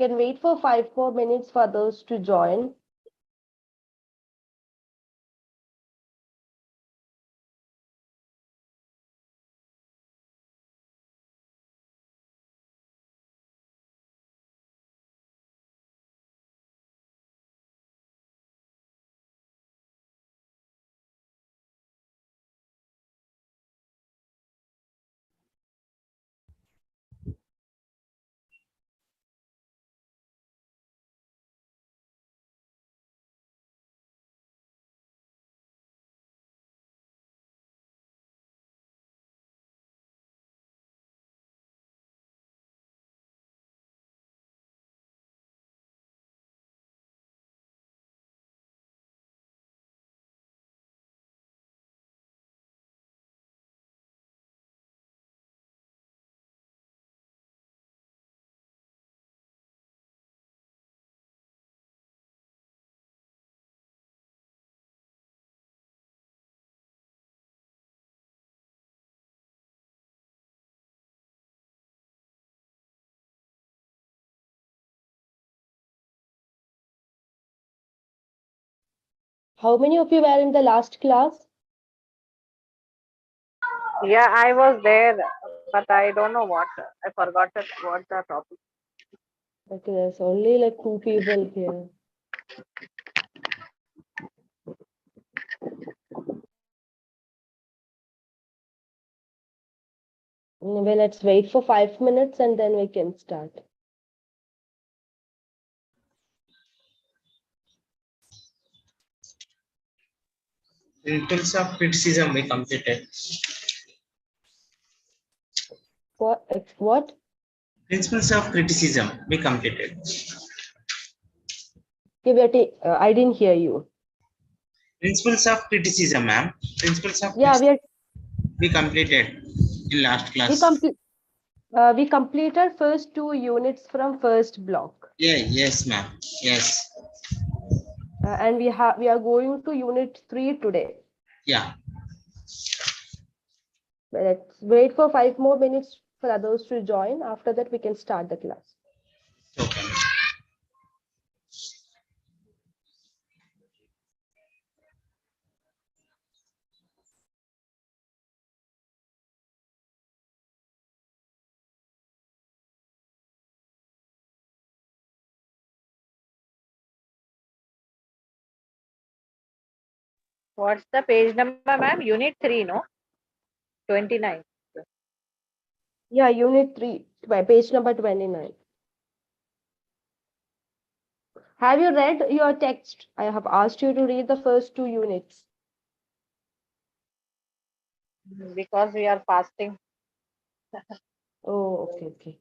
Can wait for 5 more minutes for others to join. How many of you were in the last class? Yeah, I was there, but I don't know what. I forgot what the topic. Okay, there's only like 2 people here. Well, let's wait for 5 minutes and then we can start. Principles of criticism we completed. What? Principles of criticism we completed. I didn't hear you. Principles of criticism, ma'am. Principles of Yeah, we completed in last class. we completed first 2 units from first block. Yeah, yes, ma'am. Yes. And we are going to unit 3 today. Yeah. Let's wait for 5 more minutes for others to join. After that, we can start the class. Okay. What's the page number, ma'am? Unit 3, no? 29. Yeah, unit 3, page number 29. Have you read your text? I have asked you to read the first 2 units. Because we are fasting. Oh, okay.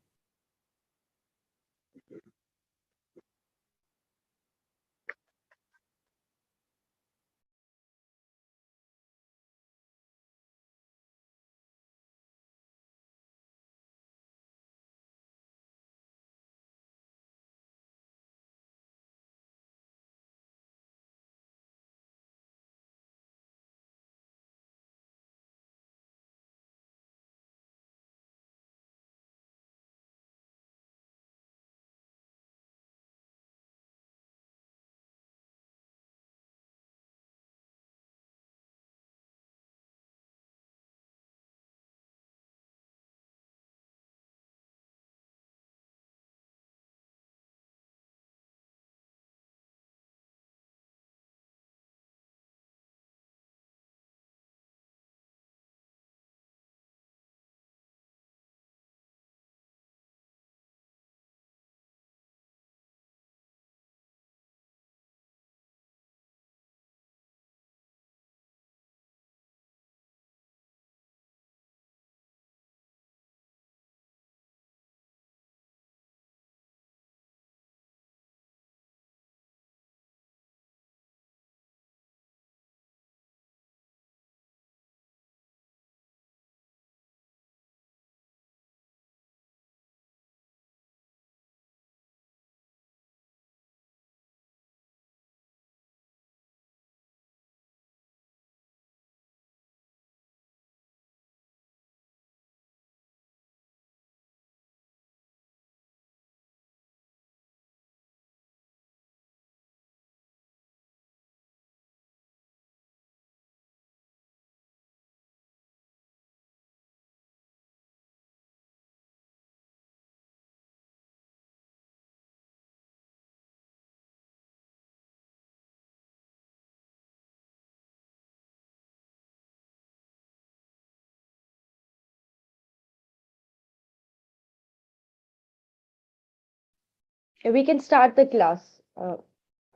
We can start the class.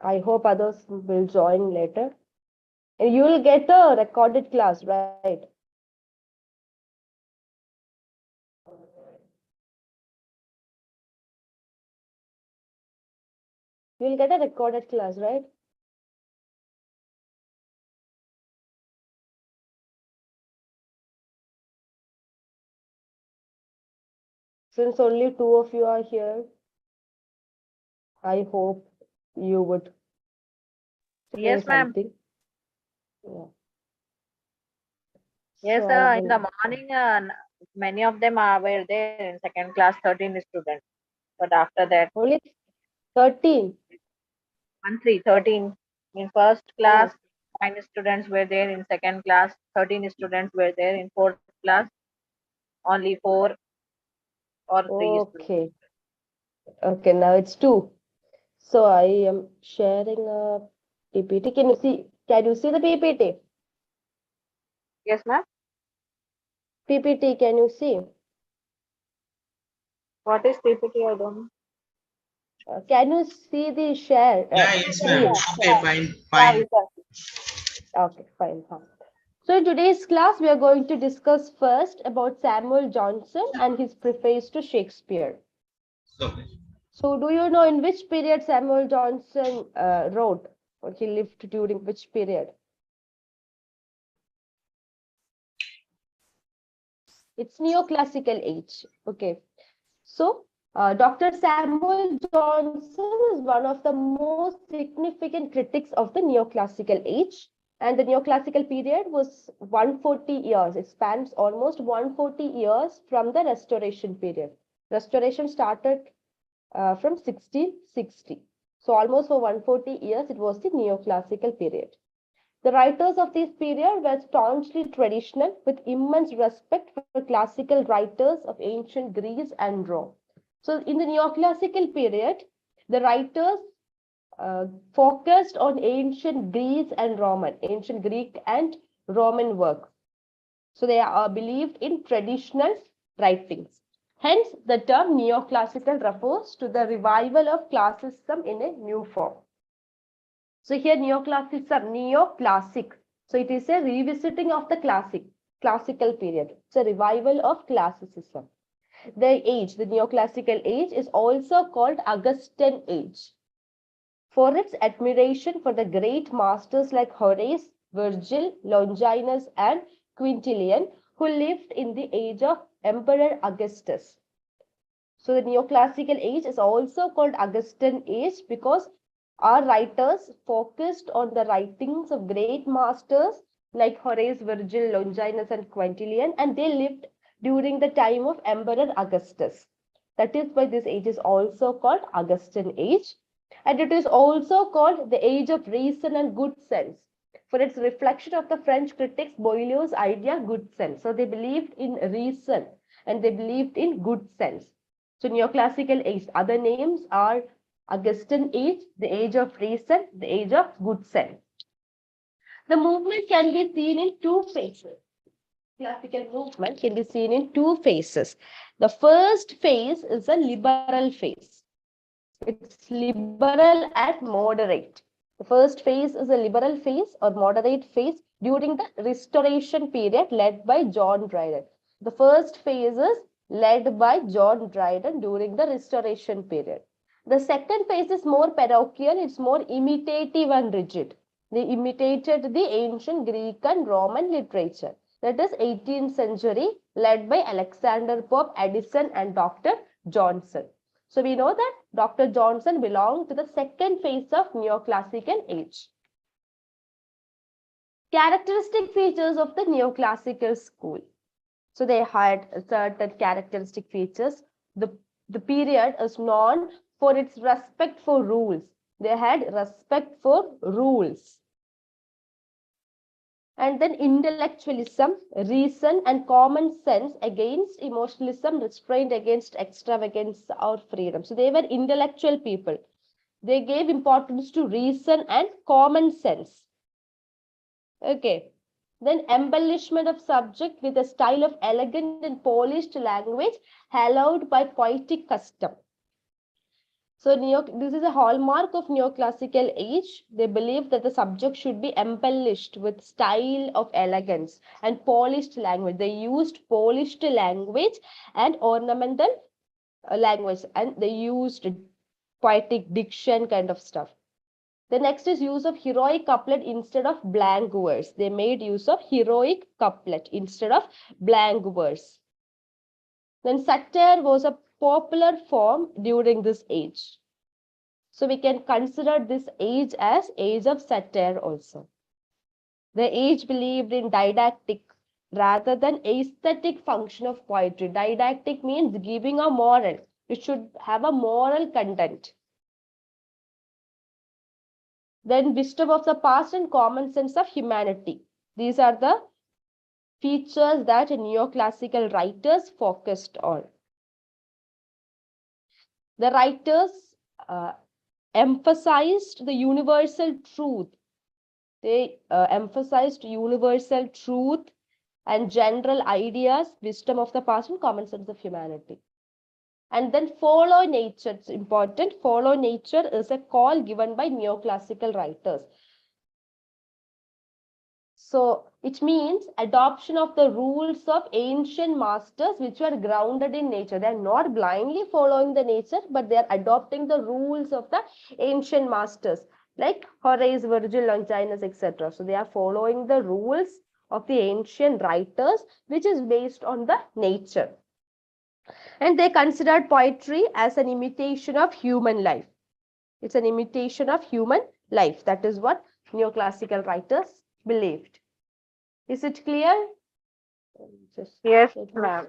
I hope others will join later. And you will get a recorded class, right? You will get a recorded class, right? Since only two of you are here, I hope you would say Yes, ma'am. something. Yeah. Yes, So I in the will. morning, many of them were there in second class, 13 students. But after that, Only 13. 13. In first Oh, class, 9 students were there. In second class, 13 students were there. In fourth class, only 4 or 3 students. okay. Okay, now it's 2. So I am sharing a PPT. Can you see? Can you see the PPT? Yes, ma'am. PPT, can you see? What is PPT? I don't know. Can you see the share Yeah, yes, ma'am. screen? Okay, fine, Yeah, fine. we can. Okay, fine, fine. So in today's class, we are going to discuss first about Samuel Johnson and his preface to Shakespeare. So, So do you know in which period Samuel Johnson wrote, or he lived during which period? It's neoclassical age. Okay. So Dr. Samuel Johnson is one of the most significant critics of the neoclassical age. And the neoclassical period was 140 years. It spans almost 140 years from the Restoration period. Restoration started from 1660. So almost for 140 years, it was the neoclassical period. The writers of this period were staunchly traditional with immense respect for classical writers of ancient Greece and Rome. So in the neoclassical period, the writers focused on ancient ancient Greek and Roman works. So they are believed in traditional writings. Hence, the term neoclassical refers to the revival of classicism in a new form. So here neoclassic. So it is a revisiting of the classical period. It's a revival of classicism. The neoclassical age is also called Augustan age for its admiration for the great masters like Horace, Virgil, Longinus, and Quintilian, who lived in the age of Emperor Augustus. So the neoclassical age is also called Augustan age because our writers focused on the writings of great masters like Horace, Virgil, Longinus, and Quintilian, and they lived during the time of Emperor Augustus. That is why this age is also called Augustan age. And it is also called the age of reason and good sense for its reflection of the French critics Boileau's idea good sense. So they believed in reason and they believed in good sense. So neoclassical age, other names are Augustan age, the age of reason, the age of good sense. The movement can be seen in two phases. Classical movement can be seen in two phases. The first phase is a liberal phase. It's liberal and moderate. The first phase is a liberal phase or moderate phase during the Restoration period led by John Dryden. The first phase is led by John Dryden during the Restoration period. The second phase is more parochial, it's more imitative and rigid. They imitated the ancient Greek and Roman literature. That is 18th century, led by Alexander Pope, Addison, and Dr. Johnson. So we know that Dr. Johnson belonged to the second phase of neoclassical age. Characteristic features of the neoclassical school. So they had certain characteristic features. The period is known for its respect for rules. They had respect for rules. And then intellectualism, reason, and common sense against emotionalism, restraint against extravagance or freedom. So they were intellectual people. They gave importance to reason and common sense. Okay. Then embellishment of subject with a style of elegant and polished language hallowed by poetic custom. So this is a hallmark of neoclassical age. They believe that the subject should be embellished with style of elegance and polished language. They used polished language and ornamental language, and they used poetic diction kind of stuff. The next is use of heroic couplet instead of blank verse. They made use of heroic couplet instead of blank verse. Then satire was a popular form during this age. So we can consider this age as age of satire also. The age believed in didactic rather than aesthetic function of poetry. Didactic means giving a moral. It should have a moral content. Then wisdom of the past and common sense of humanity. These are the features that neoclassical writers focused on. The writers emphasized the universal truth. They emphasized universal truth and general ideas, wisdom of the past and common sense of humanity. And then follow nature. It's important. Follow nature is a call given by neoclassical writers. So it means adoption of the rules of ancient masters which were grounded in nature. They are not blindly following the nature, but they are adopting the rules of the ancient masters like Horace, Virgil, Longinus, etc. So they are following the rules of the ancient writers, which is based on the nature. And they considered poetry as an imitation of human life. It's an imitation of human life. That is what neoclassical writers believed. Is it clear? Yes, ma'am.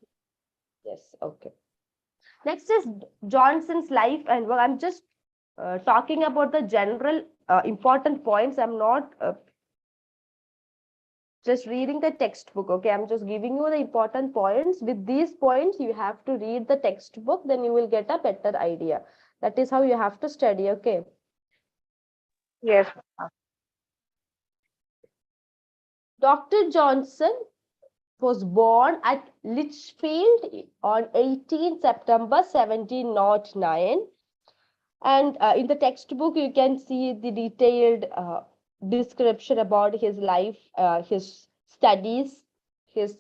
Yes, okay. Next is Johnson's life and work. I'm just talking about the general important points. I'm not just reading the textbook, okay? I'm just giving you the important points. With these points, you have to read the textbook, then you will get a better idea. That is how you have to study, okay? Yes, ma'am. Dr. Johnson was born at Lichfield on 18 September 1709. And in the textbook, you can see the detailed description about his life, his studies, his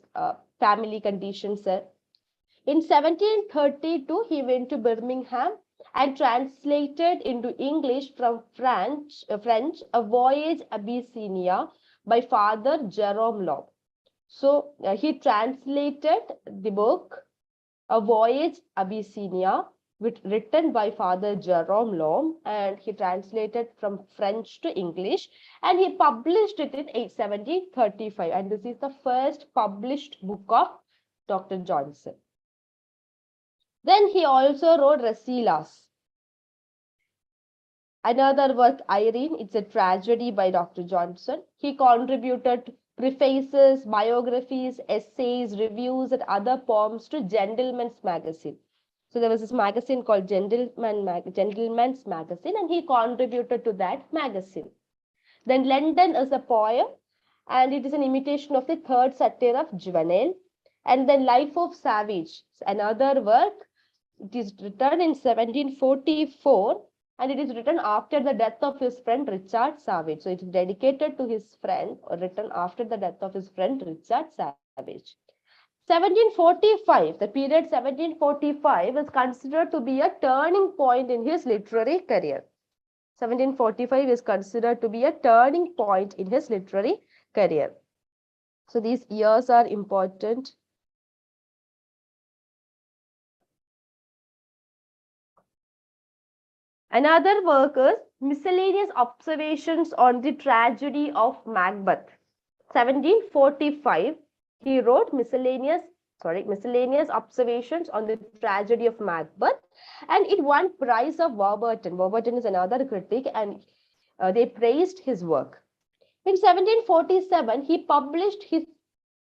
family conditions. In 1732, he went to Birmingham and translated into English from French, A Voyage Abyssinia by Father Jerome Loeb. So he translated the book A Voyage Abyssinia, written by Father Jerome Loeb, and he translated from French to English, and he published it in 1735. And this is the first published book of Dr. Johnson. Then he also wrote Rasselas. Another work, Irene, it's a tragedy by Dr. Johnson. He contributed prefaces, biographies, essays, reviews, and other poems to Gentleman's Magazine. So there was this magazine called Gentleman's Magazine, and he contributed to that magazine. Then London is a poem, and it is an imitation of the third satire of Juvenal. And then Life of Savage, another work. It is written in 1744, and it is written after the death of his friend Richard Savage. So it is dedicated to his friend, or written after the death of his friend Richard Savage. 1745, the period 1745 is considered to be a turning point in his literary career. 1745 is considered to be a turning point in his literary career. So these years are important. Another work is Miscellaneous Observations on the Tragedy of Macbeth. 1745, he wrote Miscellaneous Observations on the Tragedy of Macbeth, and it won prize of Warburton. Warburton is another critic, and they praised his work. In 1747, he published his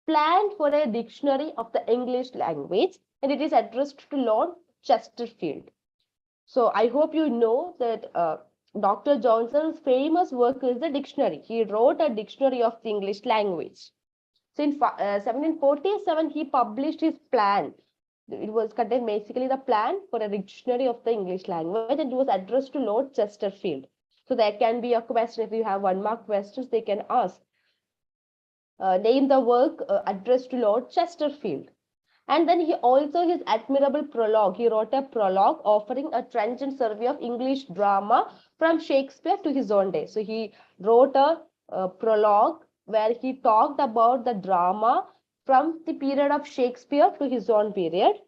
plan for a dictionary of the English language, and it is addressed to Lord Chesterfield. So I hope you know that Dr. Johnson's famous work is the dictionary. He wrote a dictionary of the English language. So in 1747, he published his plan It was contained basically the plan for a dictionary of the English language, and it was addressed to Lord Chesterfield. So there can be a question, if you have 1-mark questions, they can ask. Name the work addressed to Lord Chesterfield. And then he also, his admirable prologue, he wrote a prologue offering a trenchant survey of English drama from Shakespeare to his own day. So he wrote a prologue where he talked about the drama from the period of Shakespeare to his own period.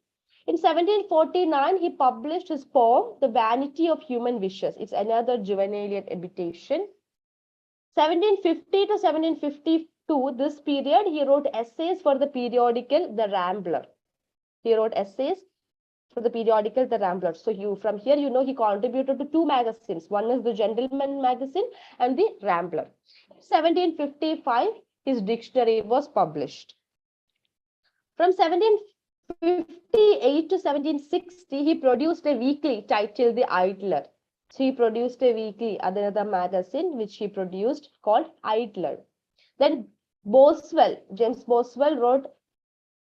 In 1749, he published his poem, The Vanity of Human Wishes. It's another juvenile habitation. 1750 to 1752, this period, he wrote essays for the periodical The Rambler. He wrote essays for the periodical The Rambler. So from here, he contributed to 2 magazines. One is the Gentleman magazine and the Rambler. 1755, his dictionary was published. From 1758 to 1760, he produced a weekly titled The Idler. So he produced a weekly, another magazine, which he produced called Idler. Then Boswell, James Boswell wrote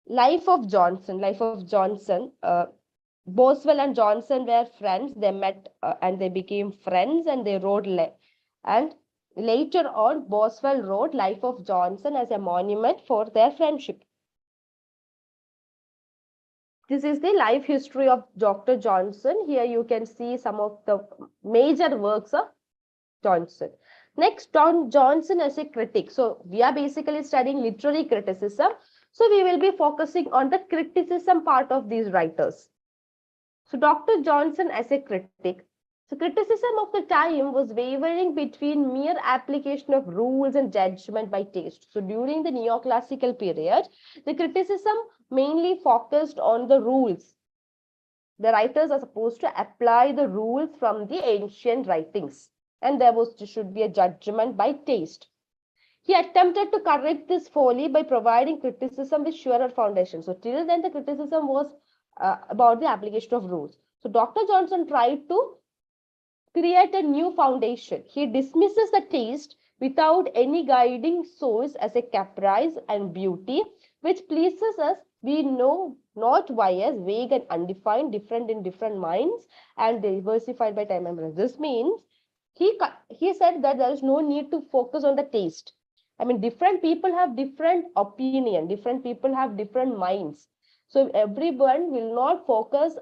Life of Johnson. Boswell and Johnson were friends. They met and they became friends, and they wrote. And later on, Boswell wrote Life of Johnson as a monument for their friendship. This is the life history of Dr. Johnson. Here you can see some of the major works of Johnson. Next, Johnson as a critic. So we are basically studying literary criticism. So we will be focusing on the criticism part of these writers. So Dr. Johnson as a critic. So criticism of the time was wavering between mere application of rules and judgment by taste. So during the neoclassical period, the criticism mainly focused on the rules. The writers are supposed to apply the rules from the ancient writings, and there should be a judgment by taste. He attempted to correct this folly by providing criticism with surer foundation. So till then, the criticism was about the application of rules. So Dr. Johnson tried to create a new foundation. He dismisses the taste without any guiding source as a caprice and beauty, which pleases us, we know not why, as vague and undefined, different in different minds, and diversified by time and place. This means he said that there is no need to focus on the taste. I mean, different people have different opinion, different people have different minds. So everyone will not focus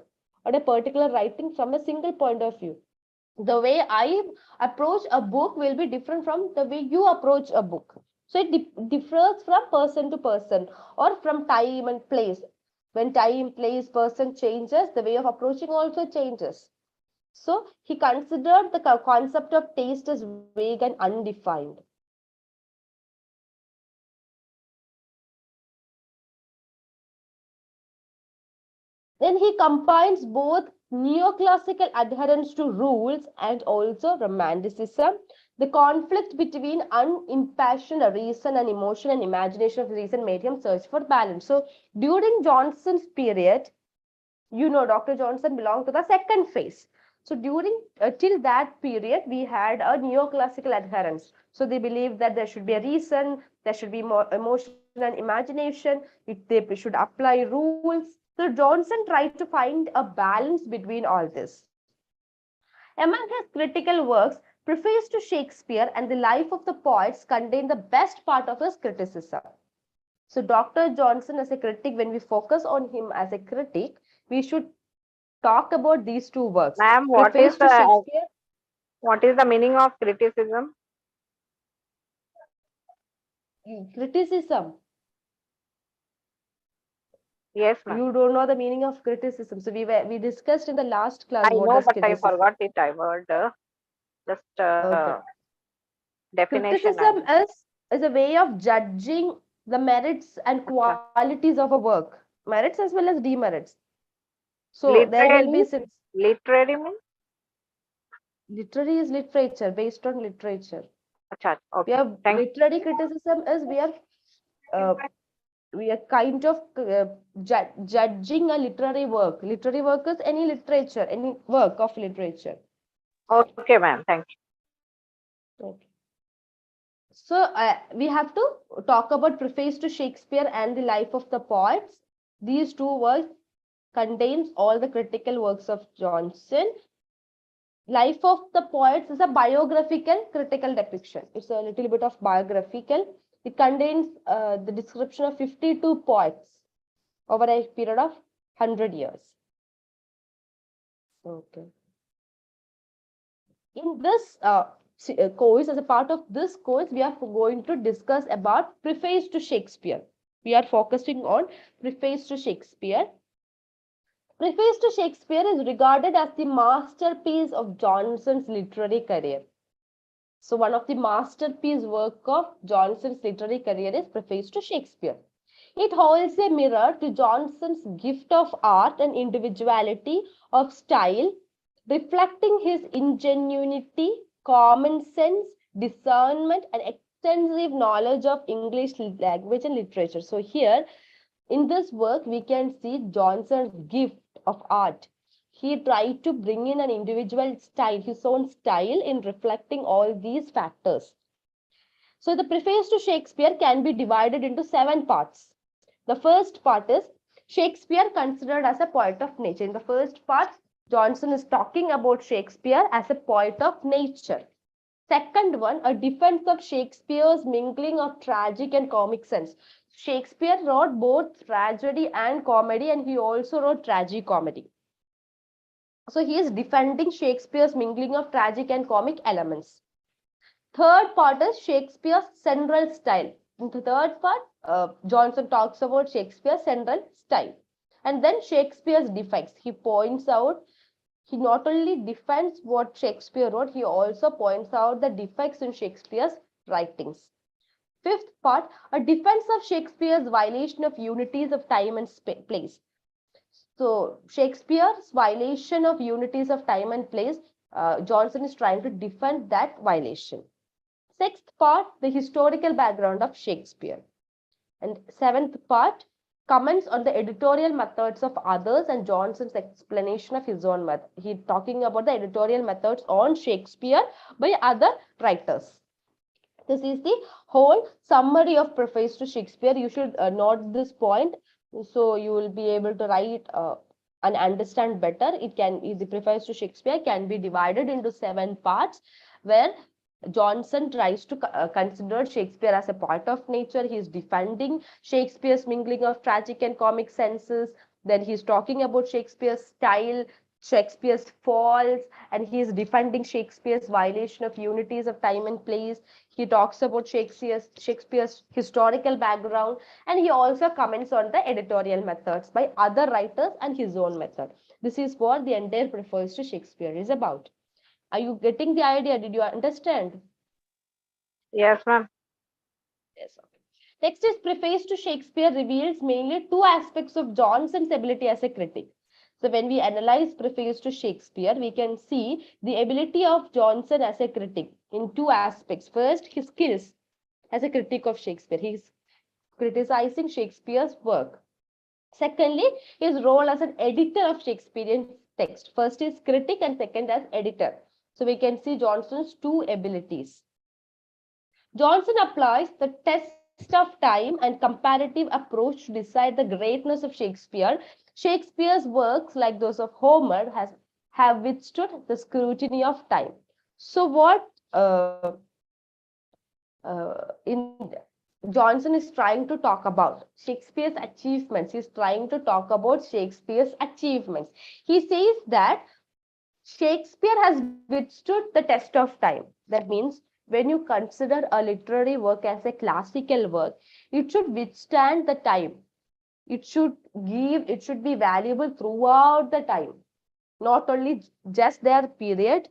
on a particular writing from a single point of view. The way I approach a book will be different from the way you approach a book. So it differs from person to person, or from time and place. When time, place, person changes, the way of approaching also changes. So he considered the concept of taste as vague and undefined. Then he combines both neoclassical adherence to rules and also romanticism. The conflict between unimpassioned reason and emotion and imagination of reason made him search for balance. So during Johnson's period, Dr. Johnson belonged to the second phase. So during till that period, we had a neoclassical adherence. So they believed that there should be a reason, there should be more emotion and imagination, they should apply rules. So Johnson tried to find a balance between all this. Among his critical works, Preface to Shakespeare and the Life of the Poets contain the best part of his criticism. So Dr. Johnson as a critic, when we focus on him as a critic, we should talk about these 2 works. Ma'am, what is the meaning of criticism? Criticism. Yes, ma'am. You don't know the meaning of criticism. So we discussed in the last class. I know, but I forgot it. I heard just okay. Definition. Criticism is a way of judging the merits and qualities of a work, merits as well as demerits. So literary, there will be literary means? Literary is literature, based on literature. Achha, okay. Literary criticism is we are kind of judging a literary work. Literary work is any literature, any work of literature. Okay, ma'am. Thank you. Okay. So we have to talk about Preface to Shakespeare and the Life of the Poets. These 2 works contains all the critical works of Johnson. Life of the Poets is a biographical critical depiction. It's a little bit of biographical. It contains the description of 52 poets over a period of 100 years. Okay. In this course, as a part of this course, we are going to discuss about Preface to Shakespeare. We are focusing on Preface to Shakespeare. Preface to Shakespeare is regarded as the masterpiece of Johnson's literary career. So one of the masterpiece work of Johnson's literary career is Preface to Shakespeare. It holds a mirror to Johnson's gift of art and individuality of style, reflecting his ingenuity, common sense, discernment, and extensive knowledge of English language and literature. So here, in this work, we can see Johnson's gift of art. He tried to bring in an individual style, his own style, in reflecting all these factors. So the Preface to Shakespeare can be divided into 7 parts. The first part is Shakespeare considered as a poet of nature. In the first part, Johnson is talking about Shakespeare as a poet of nature. Second one, a defense of Shakespeare's mingling of tragic and comic sense. Shakespeare wrote both tragedy and comedy, and he also wrote tragicomedy. So he is defending Shakespeare's mingling of tragic and comic elements. Third part is Shakespeare's central style. In the third part, Johnson talks about Shakespeare's central style. And then Shakespeare's defects. He points out, he not only defends what Shakespeare wrote, he also points out the defects in Shakespeare's writings. Fifth part, a defense of Shakespeare's violation of unities of time and place. So Shakespeare's violation of unities of time and place, Johnson is trying to defend that violation. Sixth part, the historical background of Shakespeare. And seventh part, comments on the editorial methods of others and Johnson's explanation of his own method. He's talking about the editorial methods on Shakespeare by other writers. This is the whole summary of Preface to Shakespeare. You should note this point, so you will be able to write and understand better. The Preface to Shakespeare can be divided into 7 parts, where Johnson tries to consider Shakespeare as a poet of nature. He is defending Shakespeare's mingling of tragic and comic senses. Then he is talking about Shakespeare's style, Shakespeare's faults, and he is defending Shakespeare's violation of unities of time and place. He talks about Shakespeare's historical background, and he also comments on the editorial methods by other writers and his own method. This is what the entire Preface to Shakespeare is about. Are you getting the idea? Did you understand? Yes, ma'am. Yes. Okay. Next is Preface to Shakespeare reveals mainly 2 aspects of Johnson's ability as a critic. So when we analyze Preface to Shakespeare, we can see the ability of Johnson as a critic in 2 aspects. First, his skills as a critic of Shakespeare. He is criticizing Shakespeare's work. Secondly, his role as an editor of Shakespearean text. First is critic and second as editor. So we can see Johnson's 2 abilities. Johnson applies the test of time and comparative approach to decide the greatness of Shakespeare. Shakespeare's works, like those of Homer, have withstood the scrutiny of time. So what Johnson is trying to talk about Shakespeare's achievements. He's trying to talk about Shakespeare's achievements. He says that Shakespeare has withstood the test of time. That means when you consider a literary work as a classical work, it should withstand the time. It should be valuable throughout the time. Not only just their period,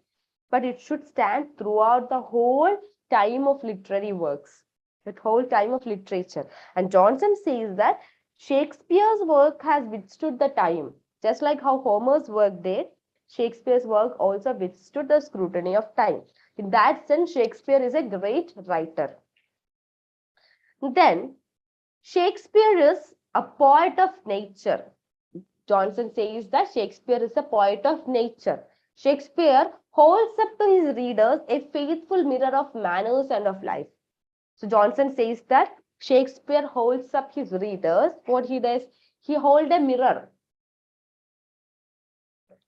but it should stand throughout the whole time of literary works, the whole time of literature. And Johnson says that Shakespeare's work has withstood the time. Just like how Homer's work did, Shakespeare's work also withstood the scrutiny of time. In that sense, Shakespeare is a great writer. Then, Shakespeare is a poet of nature. Johnson says that Shakespeare is a poet of nature. Shakespeare holds up to his readers a faithful mirror of manners and of life. So Johnson says that Shakespeare holds up his readers. What he does, he holds a mirror.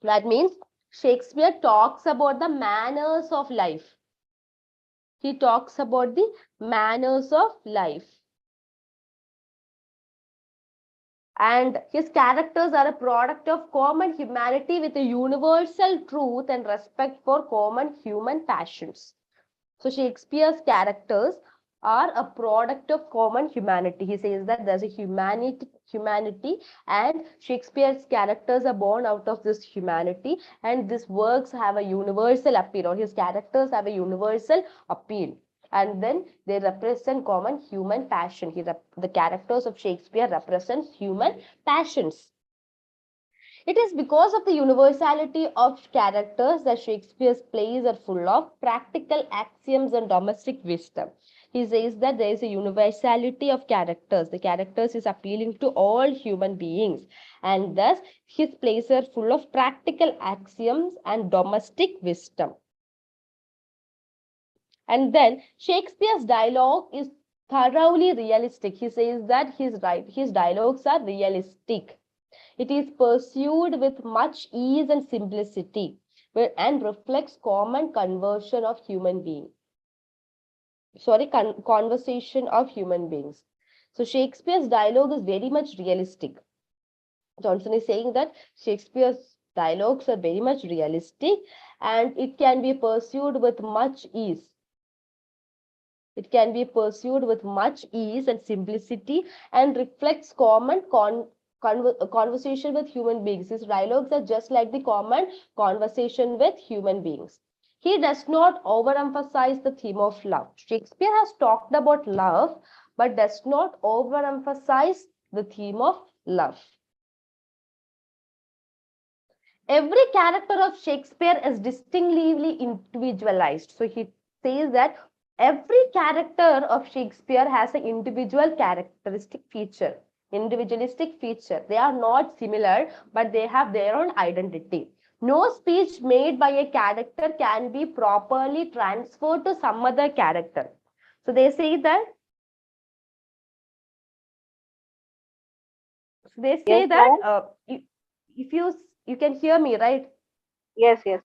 That means Shakespeare talks about the manners of life. He talks about the manners of life. And his characters are a product of common humanity with a universal truth and respect for common human passions. So Shakespeare's characters are a product of common humanity. He says that there's a humanity, and Shakespeare's characters are born out of this humanity, and these works have a universal appeal, or his characters have a universal appeal. And then they represent common human passion. The characters of Shakespeare represent human passions. It is because of the universality of characters that Shakespeare's plays are full of practical axioms and domestic wisdom. He says that there is a universality of characters. The characters is appealing to all human beings, and thus his plays are full of practical axioms and domestic wisdom. And then Shakespeare's dialogue is thoroughly realistic. He says that his dialogues are realistic. It is pursued with much ease and simplicity and reflects common conversation of human beings. Conversation of human beings. So Shakespeare's dialogue is very much realistic. Johnson is saying that Shakespeare's dialogues are very much realistic and it can be pursued with much ease. It can be pursued with much ease and simplicity and reflects common conversation with human beings. His dialogues are just like the common conversation with human beings. He does not overemphasize the theme of love. Shakespeare has talked about love, but does not overemphasize the theme of love. Every character of Shakespeare is distinctively individualized. So he says that every character of Shakespeare has an individual characteristic feature, individualistic feature. They are not similar, but they have their own identity. No speech made by a character can be properly transferred to some other character. So they say that if you can hear me, right? Yes, yes.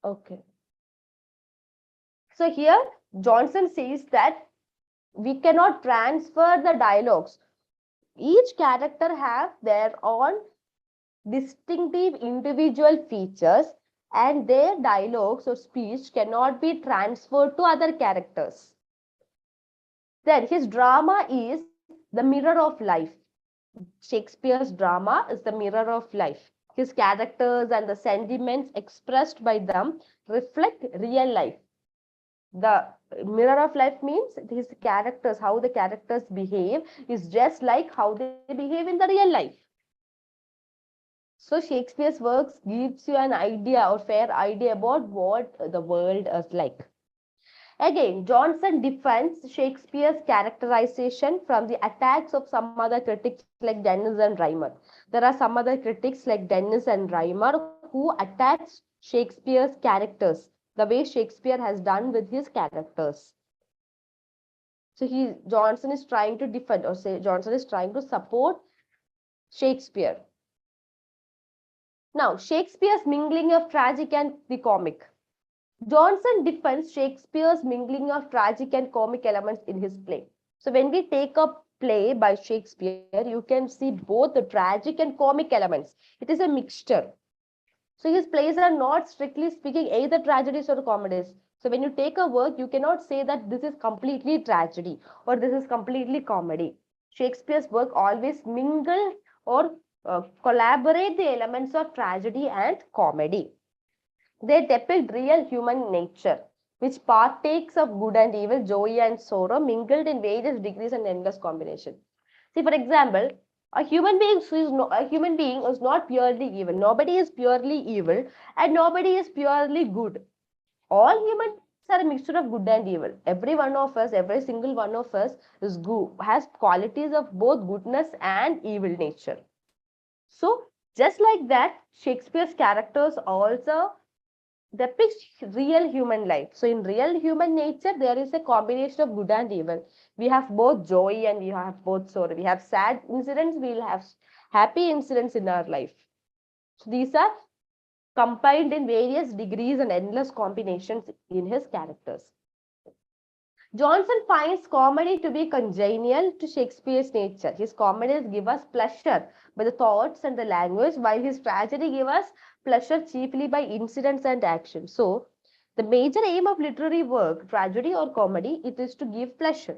Okay. So here Johnson says that we cannot transfer the dialogues. Each character have their own distinctive individual features and their dialogues or speech cannot be transferred to other characters. Then his drama is the mirror of life. Shakespeare's drama is the mirror of life. His characters and the sentiments expressed by them reflect real life. The mirror of life means his characters, how the characters behave is just like how they behave in the real life. So Shakespeare's works gives you an idea or fair idea about what the world is like. Again, Johnson defends Shakespeare's characterization from the attacks of some other critics like Dennis and Reimer. There are some other critics like Dennis and Reimer who attacks Shakespeare's characters the way Shakespeare has done with his characters. So Johnson is trying to defend, or say Johnson is trying to support Shakespeare. Now, Shakespeare's mingling of tragic and the comic. Johnson defends Shakespeare's mingling of tragic and comic elements in his play. So when we take a play by Shakespeare, you can see both the tragic and comic elements. It is a mixture. So his plays are not strictly speaking either tragedies or comedies. So when you take a work, you cannot say that this is completely tragedy or this is completely comedy. Shakespeare's work always mingle or collaborate the elements of tragedy and comedy. They depict real human nature, which partakes of good and evil, joy and sorrow, mingled in various degrees and endless combinations. See, for example, a human being is not purely evil. Nobody is purely evil, and nobody is purely good. All humans are a mixture of good and evil. Every one of us, every single one of us is good, has qualities of both goodness and evil nature. So, just like that, Shakespeare's characters also depicts real human life. So in real human nature, there is a combination of good and evil. We have both joy and we have both sorrow. We have sad incidents, we will have happy incidents in our life. So these are combined in various degrees and endless combinations in his characters. Johnson finds comedy to be congenial to Shakespeare's nature. His comedies give us pleasure by the thoughts and the language, while his tragedy gives us pleasure chiefly by incidents and action. So, the major aim of literary work, tragedy or comedy, it is to give pleasure.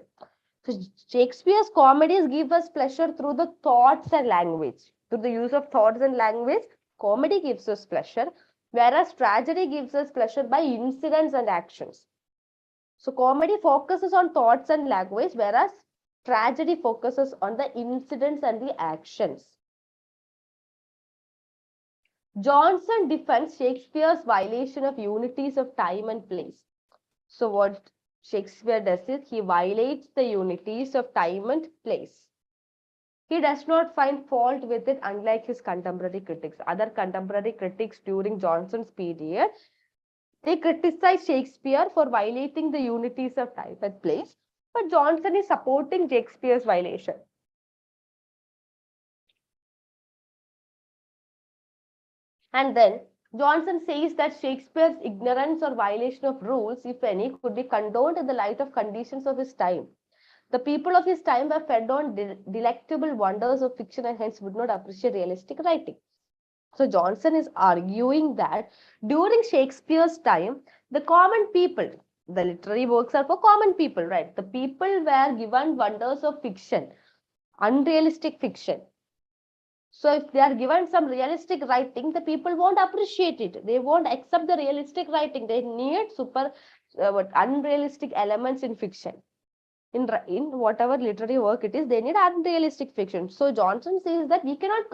So, Shakespeare's comedies give us pleasure through the thoughts and language. Through the use of thoughts and language, comedy gives us pleasure, whereas tragedy gives us pleasure by incidents and actions. So comedy focuses on thoughts and language, whereas tragedy focuses on the incidents and the actions. Johnson defends Shakespeare's violation of unities of time and place. So what Shakespeare does is he violates the unities of time and place. He does not find fault with it, unlike his contemporary critics. Other contemporary critics during Johnson's period, they criticize Shakespeare for violating the unities of time and place, but Johnson is supporting Shakespeare's violation. And then Johnson says that Shakespeare's ignorance or violation of rules, if any, could be condoned in the light of conditions of his time. The people of his time were fed on delectable wonders of fiction and hence would not appreciate realistic writing. So Johnson is arguing that during Shakespeare's time, the common people, the literary works are for common people, right? The people were given wonders of fiction, unrealistic fiction. So if they are given some realistic writing, the people won't appreciate it. They won't accept the realistic writing. They need unrealistic elements in fiction. In whatever literary work it is, they need unrealistic fiction. So Johnson says that we cannot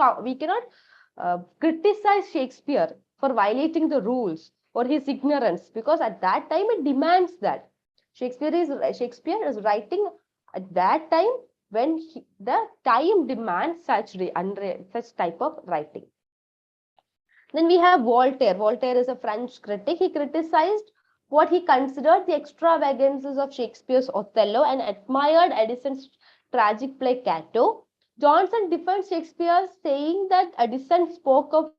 criticize Shakespeare for violating the rules or his ignorance, because at that time it demands that. Shakespeare is writing at that time when the time demands such type of writing. Then we have Voltaire. Voltaire is a French critic. He criticized what he considered the extravagances of Shakespeare's Othello and admired Addison's tragic play Cato. Johnson defends Shakespeare, saying that Addison spoke of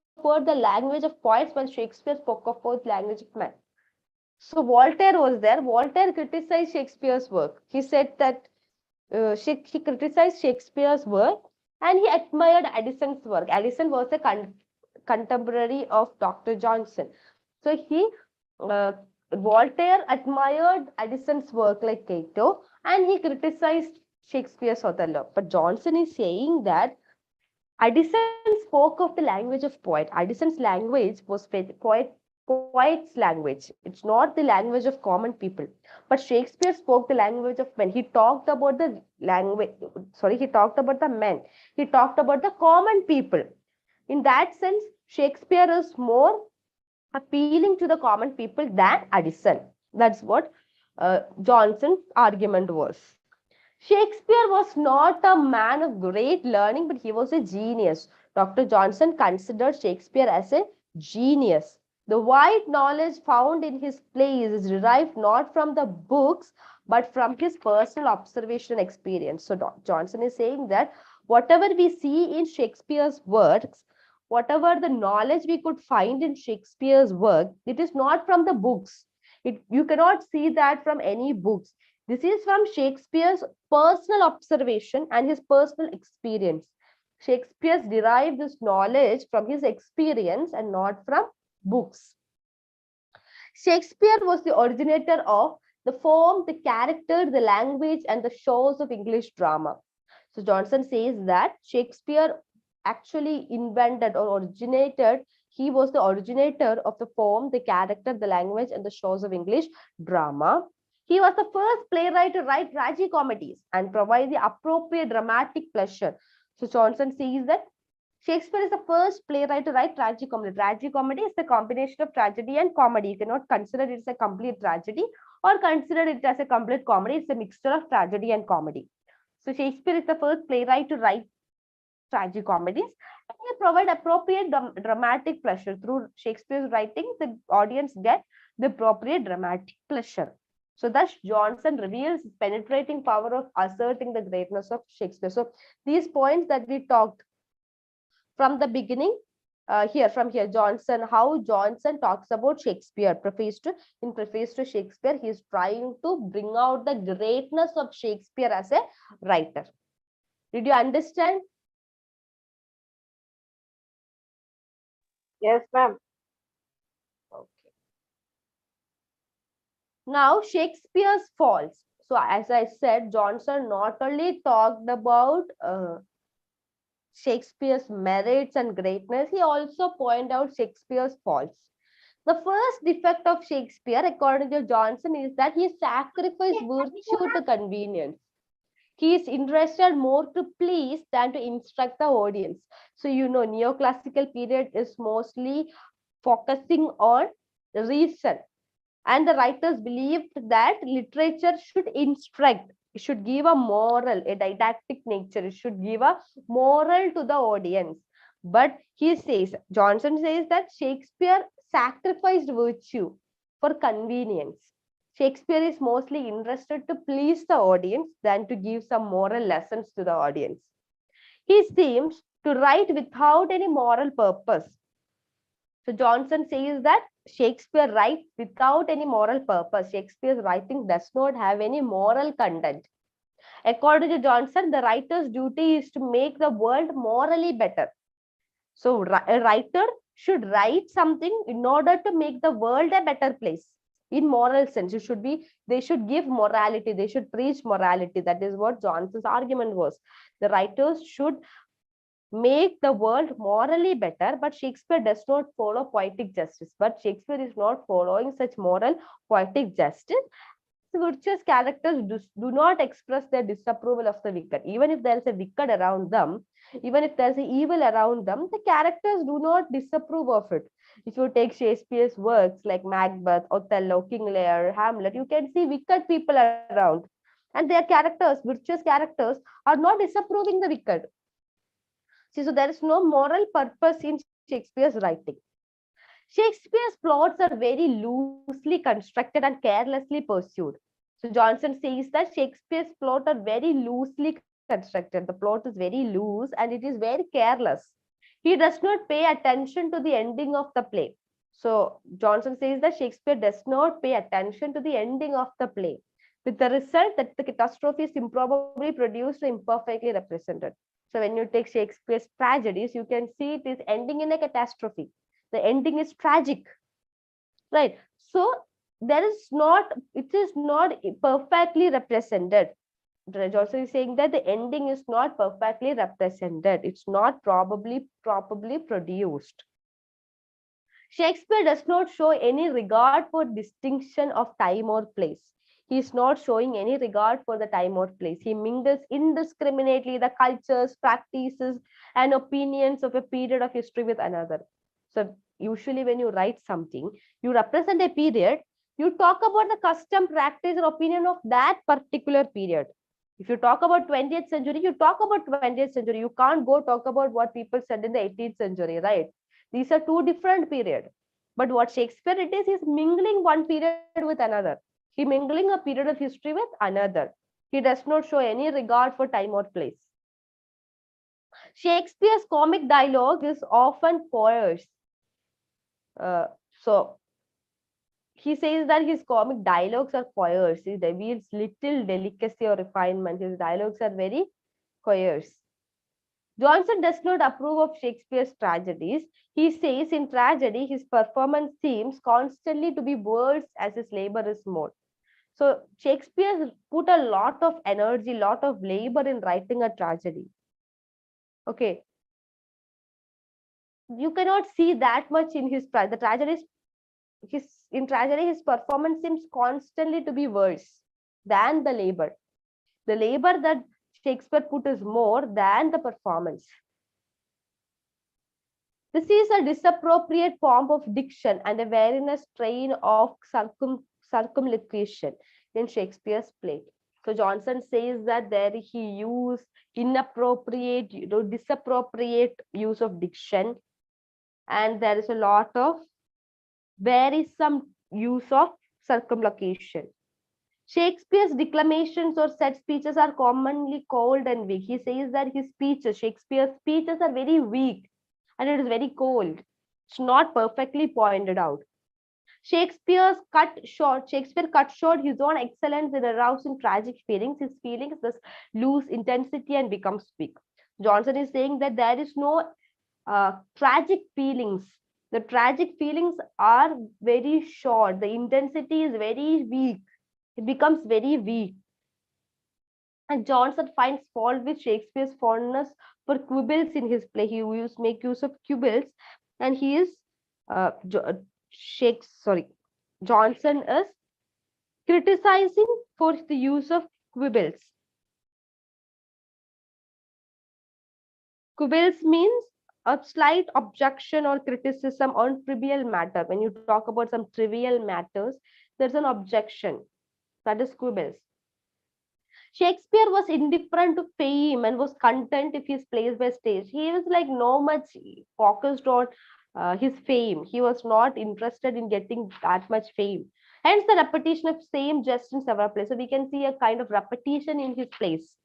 the language of poets while Shakespeare spoke of the language of men. So Voltaire was there. Voltaire criticized Shakespeare's work. He said that he criticized Shakespeare's work and he admired Addison's work. Addison was a contemporary of Dr. Johnson. So Voltaire admired Addison's work like Cato and he criticized Shakespeare's Othello. But Johnson is saying that Addison spoke of the language of poet. Addison's language was poet's language. It's not the language of common people. But Shakespeare spoke the language of men. He talked about the language. He talked about the men. He talked about the common people. In that sense, Shakespeare is more appealing to the common people than Addison. That's what Johnson's argument was. Shakespeare was not a man of great learning, but he was a genius. Dr. Johnson considered Shakespeare as a genius. The wide knowledge found in his plays is derived not from the books, but from his personal observation and experience. So Johnson is saying that whatever we see in Shakespeare's works, whatever the knowledge we could find in Shakespeare's work, it is not from the books. You cannot see that from any books. This is from Shakespeare's personal observation and his personal experience. Shakespeare derived this knowledge from his experience and not from books. Shakespeare was the originator of the form, the character, the language, and the shows of English drama. So Johnson says that Shakespeare actually invented or originated, he was the originator of the form, the character, the language, and the shows of English drama. He was the first playwright to write tragicomedies and provide the appropriate dramatic pleasure. So Johnson says that Shakespeare is the first playwright to write tragicomedy. Tragicomedy is the combination of tragedy and comedy. You cannot consider it as a complete tragedy or consider it as a complete comedy. It's a mixture of tragedy and comedy. So Shakespeare is the first playwright to write tragicomedies. And he provide appropriate dramatic pleasure. Through Shakespeare's writing, the audience get the appropriate dramatic pleasure. So thus Johnson reveals his penetrating power of asserting the greatness of Shakespeare. So these points that we talked from the beginning, Johnson, how Johnson talks about Shakespeare. In Preface to Shakespeare, he is trying to bring out the greatness of Shakespeare as a writer. Did you understand? Yes, ma'am. Okay. Now, Shakespeare's faults. So, as I said, Johnson not only talked about Shakespeare's merits and greatness, he also pointed out Shakespeare's faults. The first defect of Shakespeare, according to Johnson, is that he sacrificed virtue to convenience. He is interested more to please than to instruct the audience. So, neoclassical period is mostly focusing on reason. And the writers believed that literature should instruct, it should give a moral, a didactic nature, it should give a moral to the audience. But Johnson says that Shakespeare sacrificed virtue for convenience. Shakespeare is mostly interested to please the audience than to give some moral lessons to the audience. He seems to write without any moral purpose. So Johnson says that Shakespeare writes without any moral purpose. Shakespeare's writing does not have any moral content. According to Johnson, the writer's duty is to make the world morally better. So a writer should write something in order to make the world a better place. In moral sense, they should give morality, they should preach morality. That is what Johnson's argument was. The writers should make the world morally better, but Shakespeare does not follow poetic justice. But Shakespeare is not following such moral poetic justice. Virtuous characters do not express their disapproval of the wicked. Even if there is a wicked around them, even if there is evil around them, the characters do not disapprove of it. If you take Shakespeare's works like Macbeth, Othello, King Lear, Hamlet, you can see wicked people around. And their characters, virtuous characters, are not disapproving the wicked. See, so there is no moral purpose in Shakespeare's writing. Shakespeare's plots are very loosely constructed and carelessly pursued. So Johnson says that Shakespeare's plots are very loosely constructed. The plot is very loose and it is very careless. He does not pay attention to the ending of the play. So Johnson says that Shakespeare does not pay attention to the ending of the play, with the result that the catastrophe is improbably produced or imperfectly represented. So when you take Shakespeare's tragedies, you can see it is ending in a catastrophe. The ending is tragic, right? So it is not perfectly represented. Johnson is saying that the ending is not perfectly represented. It's not properly produced. Shakespeare does not show any regard for distinction of time or place. He is not showing any regard for the time or place. He mingles indiscriminately the cultures, practices, and opinions of a period of history with another. So usually when you write something, you represent a period, you talk about the custom, practice, or opinion of that particular period. If you talk about 20th century, you talk about 20th century. You can't go talk about what people said in the 18th century, right? These are two different periods. But what Shakespeare it is, he's mingling one period with another. He mingling a period of history with another. He does not show any regard for time or place. Shakespeare's comic dialogue is often coarse. So he says that his comic dialogues are coarse. He reveals little delicacy or refinement. His dialogues are very coarse. Johnson does not approve of Shakespeare's tragedies. He says in tragedy, his performance seems constantly to be worse as his labor is more. So Shakespeare put a lot of energy, lot of labor in writing a tragedy. Okay. You cannot see that much in his the tragedies. In tragedy, his performance seems constantly to be worse than the labor. The labor that Shakespeare put is more than the performance. This is a disappropriate form of diction and a weariness strain of circumlocution in Shakespeare's play. So Johnson says that there he used inappropriate, disappropriate use of diction, and there is a lot of wearisome use of circumlocution. Shakespeare's declamations or set speeches are commonly cold and weak. He says that his speeches, Shakespeare's speeches, are very weak and it is very cold. It's not perfectly pointed out. Shakespeare cut short his own excellence in arousing tragic feelings. His feelings thus lose intensity and becomes weak. Johnson is saying that there is no tragic feelings. The tragic feelings are very short. The intensity is very weak. It becomes very weak. And Johnson finds fault with Shakespeare's fondness for quibbles in his play. He make use of quibbles, and he is Johnson is criticizing for the use of quibbles. Quibbles means a slight objection or criticism on trivial matter. When you talk about some trivial matters, there's an objection. That is quibbles. Shakespeare was indifferent to fame and was content if his plays were staged. He was like no much focused on his fame. He was not interested in getting that much fame. Hence the repetition of same jest in several plays. So we can see a kind of repetition in his plays,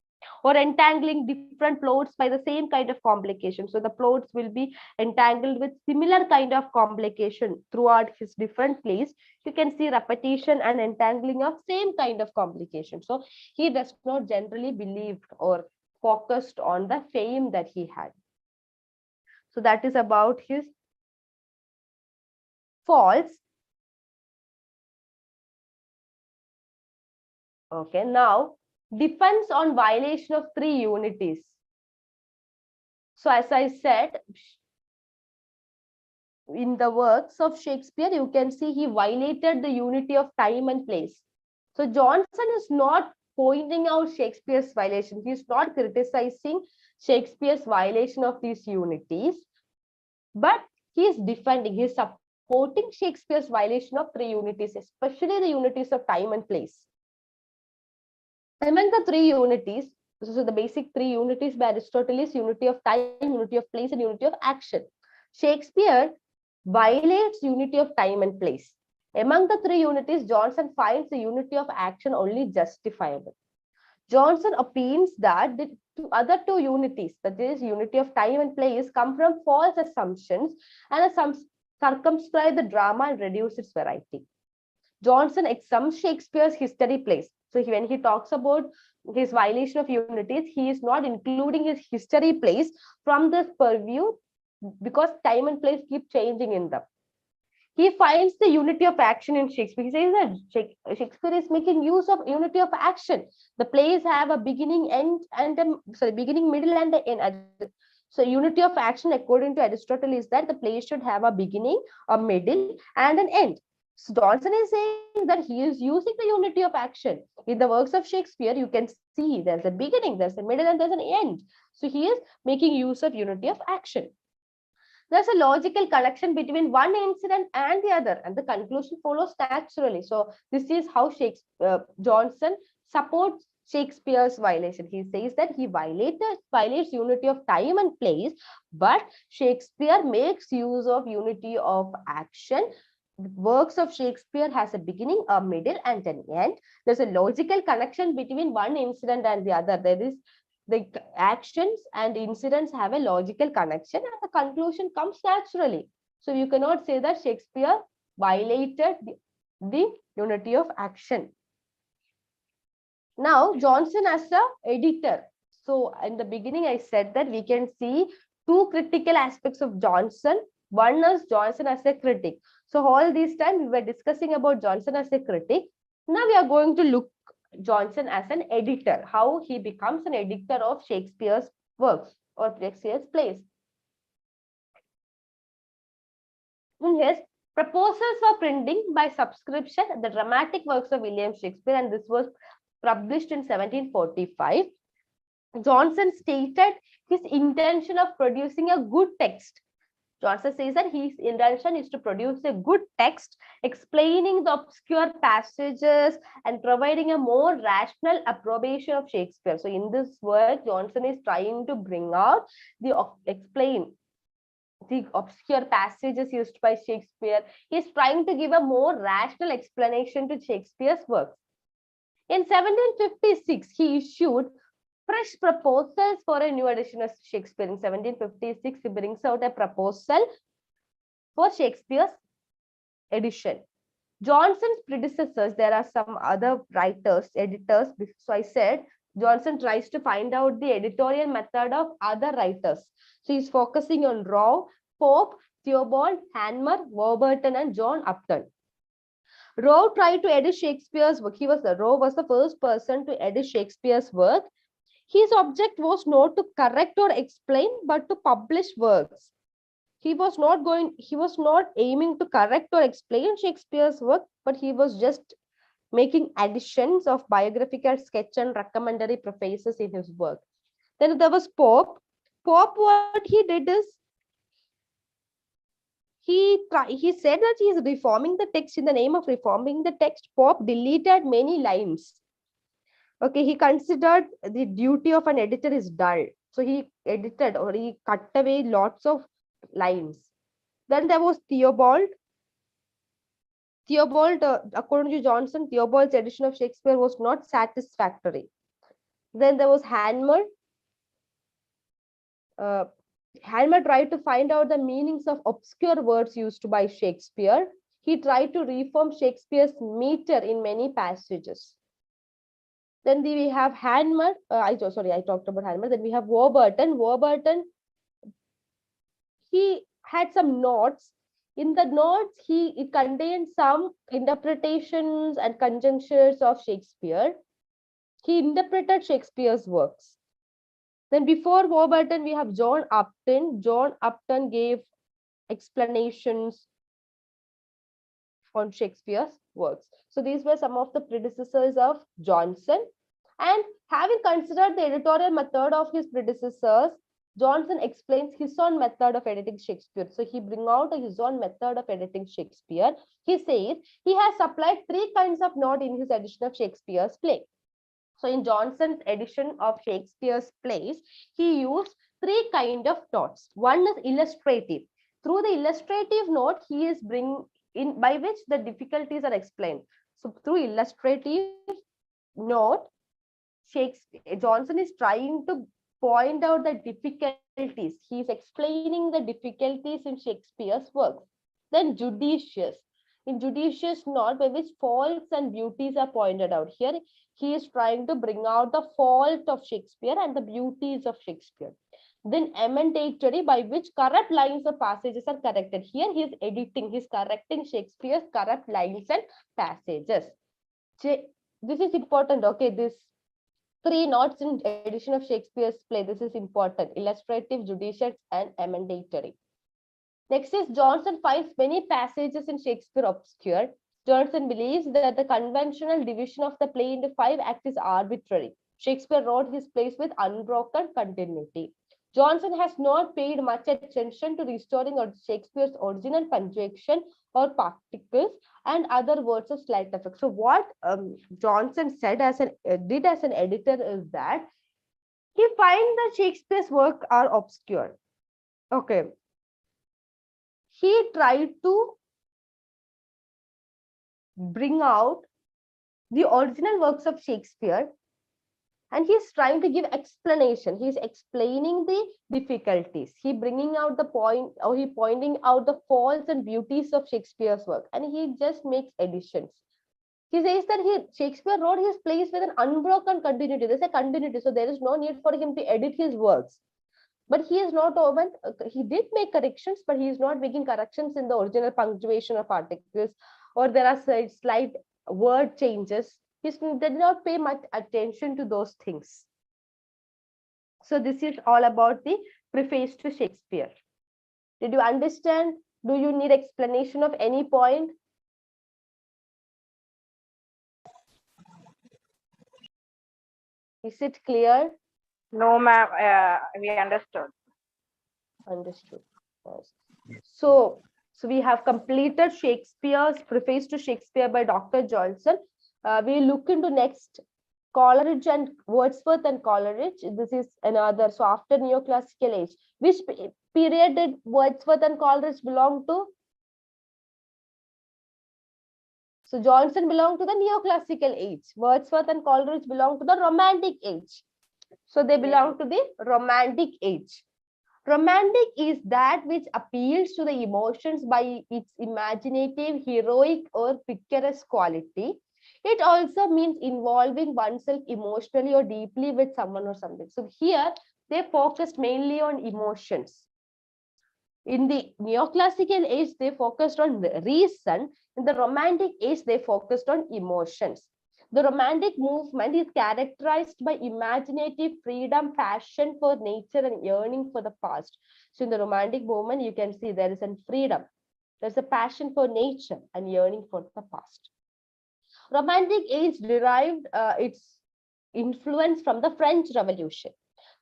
or entangling different plots by the same kind of complication. So the plots will be entangled with similar kind of complication throughout his different plays. You can see repetition and entangling of same kind of complication. So he does not generally believed or focused on the fame that he had. So that is about his faults. Okay, now defense on violation of 3 unities. So as I said, in the works of Shakespeare, you can see he violated the unity of time and place. So Johnson is not pointing out Shakespeare's violation. He is not criticizing Shakespeare's violation of these unities, but he is defending, he is supporting Shakespeare's violation of 3 unities, especially the unities of time and place. Among the 3 unities, so the basic 3 unities by Aristotle is unity of time, unity of place, and unity of action. Shakespeare violates unity of time and place. Among the 3 unities, Johnson finds the unity of action only justifiable. Johnson opines that the other 2 unities, that is unity of time and place, come from false assumptions and circumscribe the drama and reduce its variety. Johnson exempts Shakespeare's history plays. So when he talks about his violation of unities, he is not including his history plays from this purview because time and place keep changing in them. He finds the unity of action in Shakespeare. He says that Shakespeare is making use of unity of action. The plays have a beginning, end, and beginning, middle, and the end. So unity of action, according to Aristotle, is that the play should have a beginning, a middle, and an end. So Johnson is saying that he is using the unity of action. In the works of Shakespeare, you can see there's a beginning, there's a middle, and there's an end. So he is making use of unity of action. There's a logical connection between one incident and the other, and the conclusion follows naturally. So this is how Johnson supports Shakespeare's violation. He says that he violates unity of time and place, but Shakespeare makes use of unity of action. The works of Shakespeare has a beginning, a middle, and an end. There's a logical connection between one incident and the other. There is the actions and incidents have a logical connection, and the conclusion comes naturally. So you cannot say that Shakespeare violated the unity of action. Now, Johnson as an editor. So in the beginning, I said that we can see 2 critical aspects of Johnson. One is Johnson as a critic. So all this time we were discussing about Johnson as a critic. Now we are going to look Johnson as an editor, how he becomes an editor of Shakespeare's works or Shakespeare's plays. In his Proposals for Printing by Subscription, the dramatic works of William Shakespeare, and this was published in 1745, Johnson stated his intention of producing a good text. Johnson says that his intention is to produce a good text explaining the obscure passages and providing a more rational approbation of Shakespeare. So in this work, Johnson is trying to bring out explain the obscure passages used by Shakespeare. He is trying to give a more rational explanation to Shakespeare's works. In 1756, he issued fresh proposals for a new edition of Shakespeare. In 1756, he brings out a proposal for Shakespeare's edition. Johnson's predecessors, there are some other writers, editors. So I said Johnson tries to find out the editorial method of other writers. So he's focusing on Rowe, Pope, Theobald, Hanmer, Warburton, and John Upton. Rowe tried to edit Shakespeare's work. Rowe was the first person to edit Shakespeare's work. His object was not to correct or explain, but to publish works. He was not aiming to correct or explain Shakespeare's work, but he was just making additions of biographical sketch and recommendatory prefaces in his work. Then there was Pope. Pope, what he did is he said that he is reforming the text. In the name of reforming the text, Pope deleted many lines. Okay, he considered the duty of an editor is dull. So he edited or he cut away lots of lines. Then there was Theobald. According to Johnson, Theobald's edition of Shakespeare was not satisfactory. Then there was Hanmer. Hanmer tried to find out the meanings of obscure words used by Shakespeare. He tried to reform Shakespeare's meter in many passages. Then we have Hanmer. I talked about Hanmer. Then we have Warburton. Warburton, he had some notes. In the notes, it contained some interpretations and conjunctures of Shakespeare. He interpreted Shakespeare's works. Then before Warburton, we have John Upton. John Upton gave explanations on Shakespeare's works. So these were some of the predecessors of Johnson. And having considered the editorial method of his predecessors, Johnson explains his own method of editing Shakespeare. So he brings out his own method of editing Shakespeare. He says he has supplied 3 kinds of note in his edition of Shakespeare's play. So in Johnson's edition of Shakespeare's plays, he used 3 kinds of notes. One is illustrative. Through the illustrative note, he is bringing in by which the difficulties are explained. So through illustrative note, Johnson is trying to point out the difficulties. He is explaining the difficulties in Shakespeare's works. Then judicious. In judicious note, by which faults and beauties are pointed out. Here, he is trying to bring out the fault of Shakespeare and the beauties of Shakespeare. Then emendatory, by which corrupt lines or passages are corrected. Here, he is editing, he is correcting Shakespeare's corrupt lines and passages. This is important, okay? This 3 notes in edition of Shakespeare's play. This is important. Illustrative, judicious, and emendatory. Next is Johnson finds many passages in Shakespeare obscure. Johnson believes that the conventional division of the play into 5 acts is arbitrary. Shakespeare wrote his plays with unbroken continuity. Johnson has not paid much attention to restoring Shakespeare's original punctuation or particles and other words of slight effect. So what Johnson said did as an editor is that he finds that Shakespeare's work are obscure. Okay. He tried to bring out the original works of Shakespeare, and he's trying to give explanation. He's explaining the difficulties. He bringing out the point, or he pointing out the faults and beauties of Shakespeare's work, and he just makes additions. He says that Shakespeare wrote his plays with an unbroken continuity. There's a continuity, so there is no need for him to edit his works. But he is not open. He did make corrections, but he is not making corrections in the original punctuation of articles, or there are slight word changes. He did not pay much attention to those things. So this is all about the preface to Shakespeare. Did you understand? Do you need explanation of any point? Is it clear? No, ma'am. We understood. Understood. So we have completed Shakespeare's preface to Shakespeare by Dr. Johnson. We look into next Coleridge and Wordsworth and Coleridge. This is another. So after neoclassical age, which period did Wordsworth and Coleridge belong to? So Johnson belonged to the neoclassical age. Wordsworth and Coleridge belong to the romantic age. So they belong to the Romantic age. Romantic is that which appeals to the emotions by its imaginative, heroic, or picturesque quality. It also means involving oneself emotionally or deeply with someone or something. So here they focused mainly on emotions. In the neoclassical age, they focused on reason. In the Romantic age, they focused on emotions. The Romantic movement is characterized by imaginative freedom, passion for nature, and yearning for the past. So in the Romantic movement, you can see there is a freedom. There's a passion for nature and yearning for the past. Romantic age derived its influence from the French Revolution.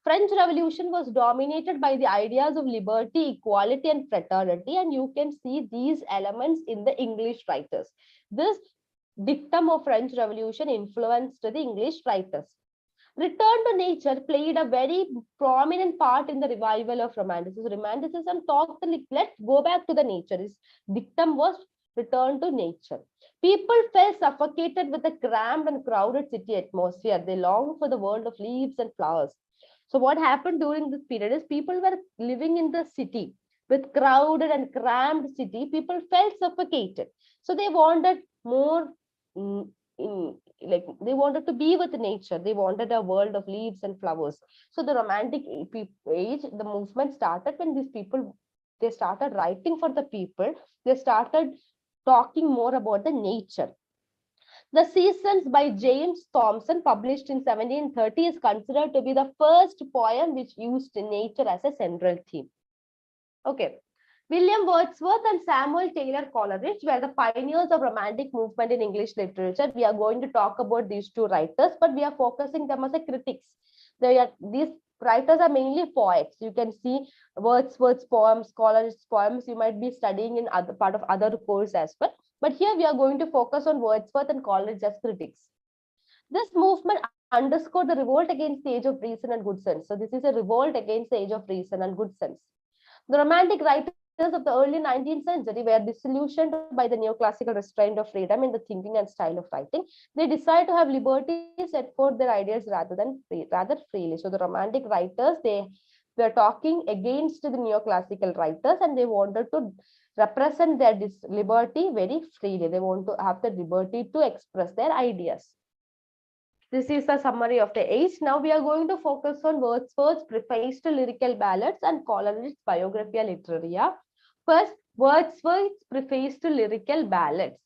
French Revolution was dominated by the ideas of liberty, equality, and fraternity, and you can see these elements in the English writers. This dictum of French Revolution influenced the English writers. Return to nature played a very prominent part in the revival of Romanticism. Romanticism thought that let's go back to the nature. Its dictum was return to nature. People felt suffocated with the cramped and crowded city atmosphere. They longed for the world of leaves and flowers. So what happened during this period is people were living in the city with crowded and cramped city. People felt suffocated. So they wanted more like they wanted to be with nature. They wanted a world of leaves and flowers. So the Romantic age, the movement started when these people, they started writing for the people. They started talking more about the nature. The Seasons by James Thomson, published in 1730, is considered to be the first poem which used nature as a central theme. Okay. William Wordsworth and Samuel Taylor Coleridge were the pioneers of Romantic movement in English literature. We are going to talk about these two writers, but we are focusing them as a critics. These writers are mainly poets. You can see Wordsworth's poems, Coleridge's poems. You might be studying in other part of other course as well. But here we are going to focus on Wordsworth and Coleridge as critics. This movement underscored the revolt against the age of reason and good sense. So this is a revolt against the age of reason and good sense. The Romantic writers of the early 19th century were disillusioned by the neoclassical restraint of freedom in the thinking and style of writing. They decided to have liberty, set forth their ideas rather freely. So the Romantic writers, they were talking against the neoclassical writers, and they wanted to represent their liberty very freely. They want to have the liberty to express their ideas. This is the summary of the age. Now we are going to focus on Wordsworth's Preface to Lyrical Ballads and Coleridge's Biographia Literaria. First, Wordsworth's Preface to Lyrical Ballads.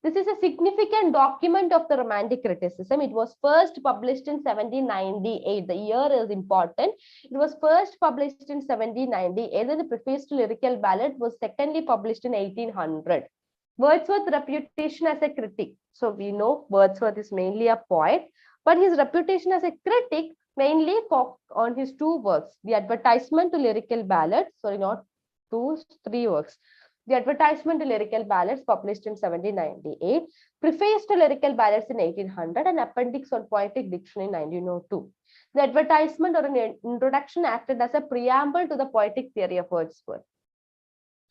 This is a significant document of the Romantic criticism. It was first published in 1798. The year is important. It was first published in 1798, and the Preface to Lyrical Ballad was secondly published in 1800. Wordsworth's reputation as a critic. So we know Wordsworth is mainly a poet, but his reputation as a critic mainly on his two works, The Advertisement to Lyrical Ballads, sorry, not two, three works. The Advertisement to Lyrical Ballads, published in 1798, Preface to Lyrical Ballads in 1800, and Appendix on Poetic Diction in 1902. The advertisement or an introduction acted as a preamble to the poetic theory of Wordsworth.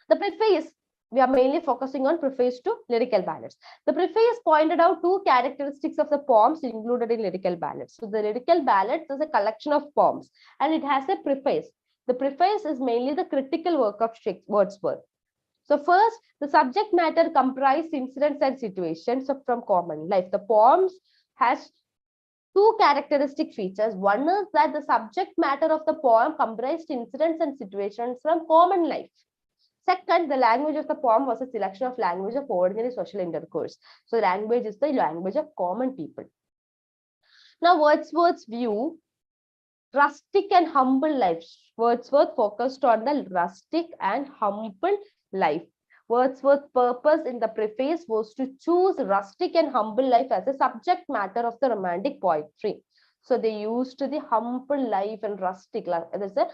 The preface, we are mainly focusing on Preface to Lyrical Ballads. The preface pointed out two characteristics of the poems included in Lyrical Ballads. So the Lyrical Ballads is a collection of poems, and it has a preface. The preface is mainly the critical work of Wordsworth. So first, the subject matter comprised incidents and situations from common life. The poems has two characteristic features. One is that the subject matter of the poem comprised incidents and situations from common life. Second, the language of the poem was a selection of language of ordinary social intercourse. So language is the language of common people. Now, Wordsworth's view, rustic and humble life. Wordsworth focused on the rustic and humble life. Wordsworth's purpose in the preface was to choose rustic and humble life as a subject matter of the Romantic poetry. So they used the humble life and rustic life. There's a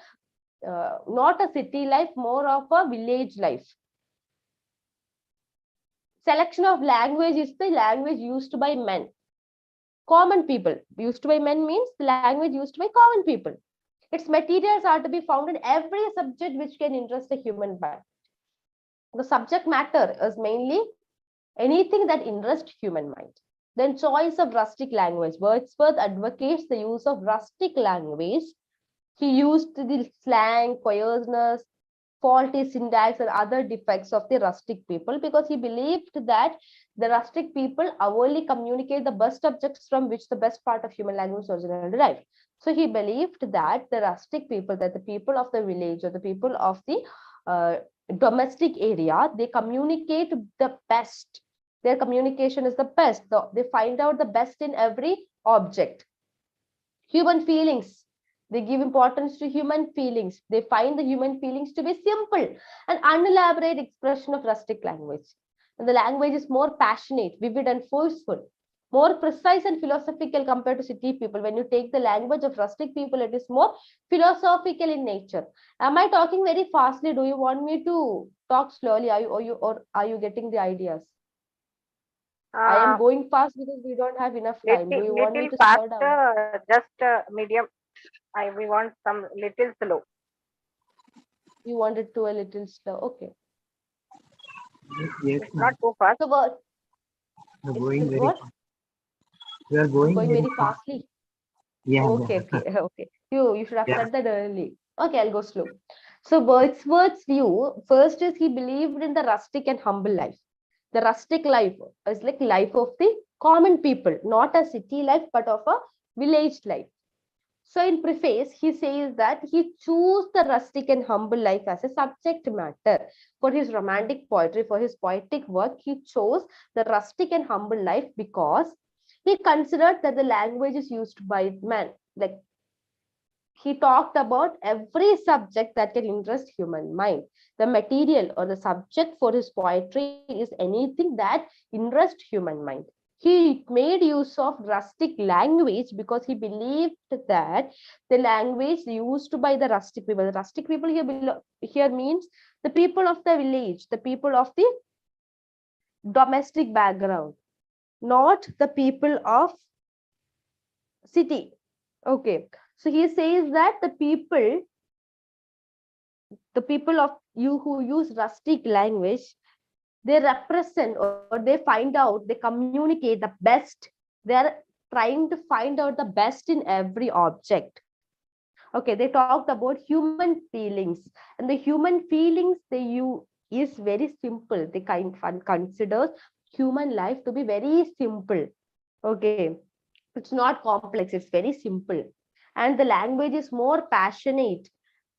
not a city life, more of a village life. Selection of language is the language used by men. Common people. Used by men means the language used by common people. Its materials are to be found in every subject which can interest a human mind. The subject matter is mainly anything that interests human mind. Then choice of rustic language. Wordsworth advocates the use of rustic language. He used the slang, coarseness, faulty syntax, and other defects of the rustic people because he believed that the rustic people hourly communicate the best subjects from which the best part of human language is originally derived. So he believed that the rustic people, that the people of the village or the people of the domestic area, they communicate the best. Their communication is the best. So they find out the best in every object. Human feelings. They give importance to human feelings. They find the human feelings to be simple and unelaborate expression of rustic language. And the language is more passionate, vivid, and forceful, more precise and philosophical compared to city people. When you take the language of rustic people, it is more philosophical in nature. Am I talking very fastly? Do you want me to talk slowly? Or are you getting the ideas? I am going fast because we don't have enough time. Do you want me Little to slow down? fast, just medium. We want some little slow. You want it to a little slow. Okay. Yes, It's not too fast. So what? we're going very What? fast. We are going Very fastly. Yeah. Okay. You should have Yeah. said that early. Okay, I'll go slow. So Wordsworth's view, first is he believed in the rustic and humble life. The rustic life is like life of the common people, not a city life, but of a village life. So in Preface, he says that he chose the rustic and humble life as a subject matter. For his romantic poetry, for his poetic work, he chose the rustic and humble life because he considered that the language is used by man. Like he talked about every subject that can interest human mind. The material or the subject for his poetry is anything that interests human mind. He made use of rustic language because he believed that the language used by the rustic people here means the people of the village, the people of the domestic background, not the people of city. Okay, so he says that the people of you who use rustic language, they represent or they find out, they communicate the best. They're trying to find out the best in every object. Okay, they talked about human feelings, and the human feelings they use is very simple. They considers human life to be very simple. Okay, it's not complex, it's very simple. And the language is more passionate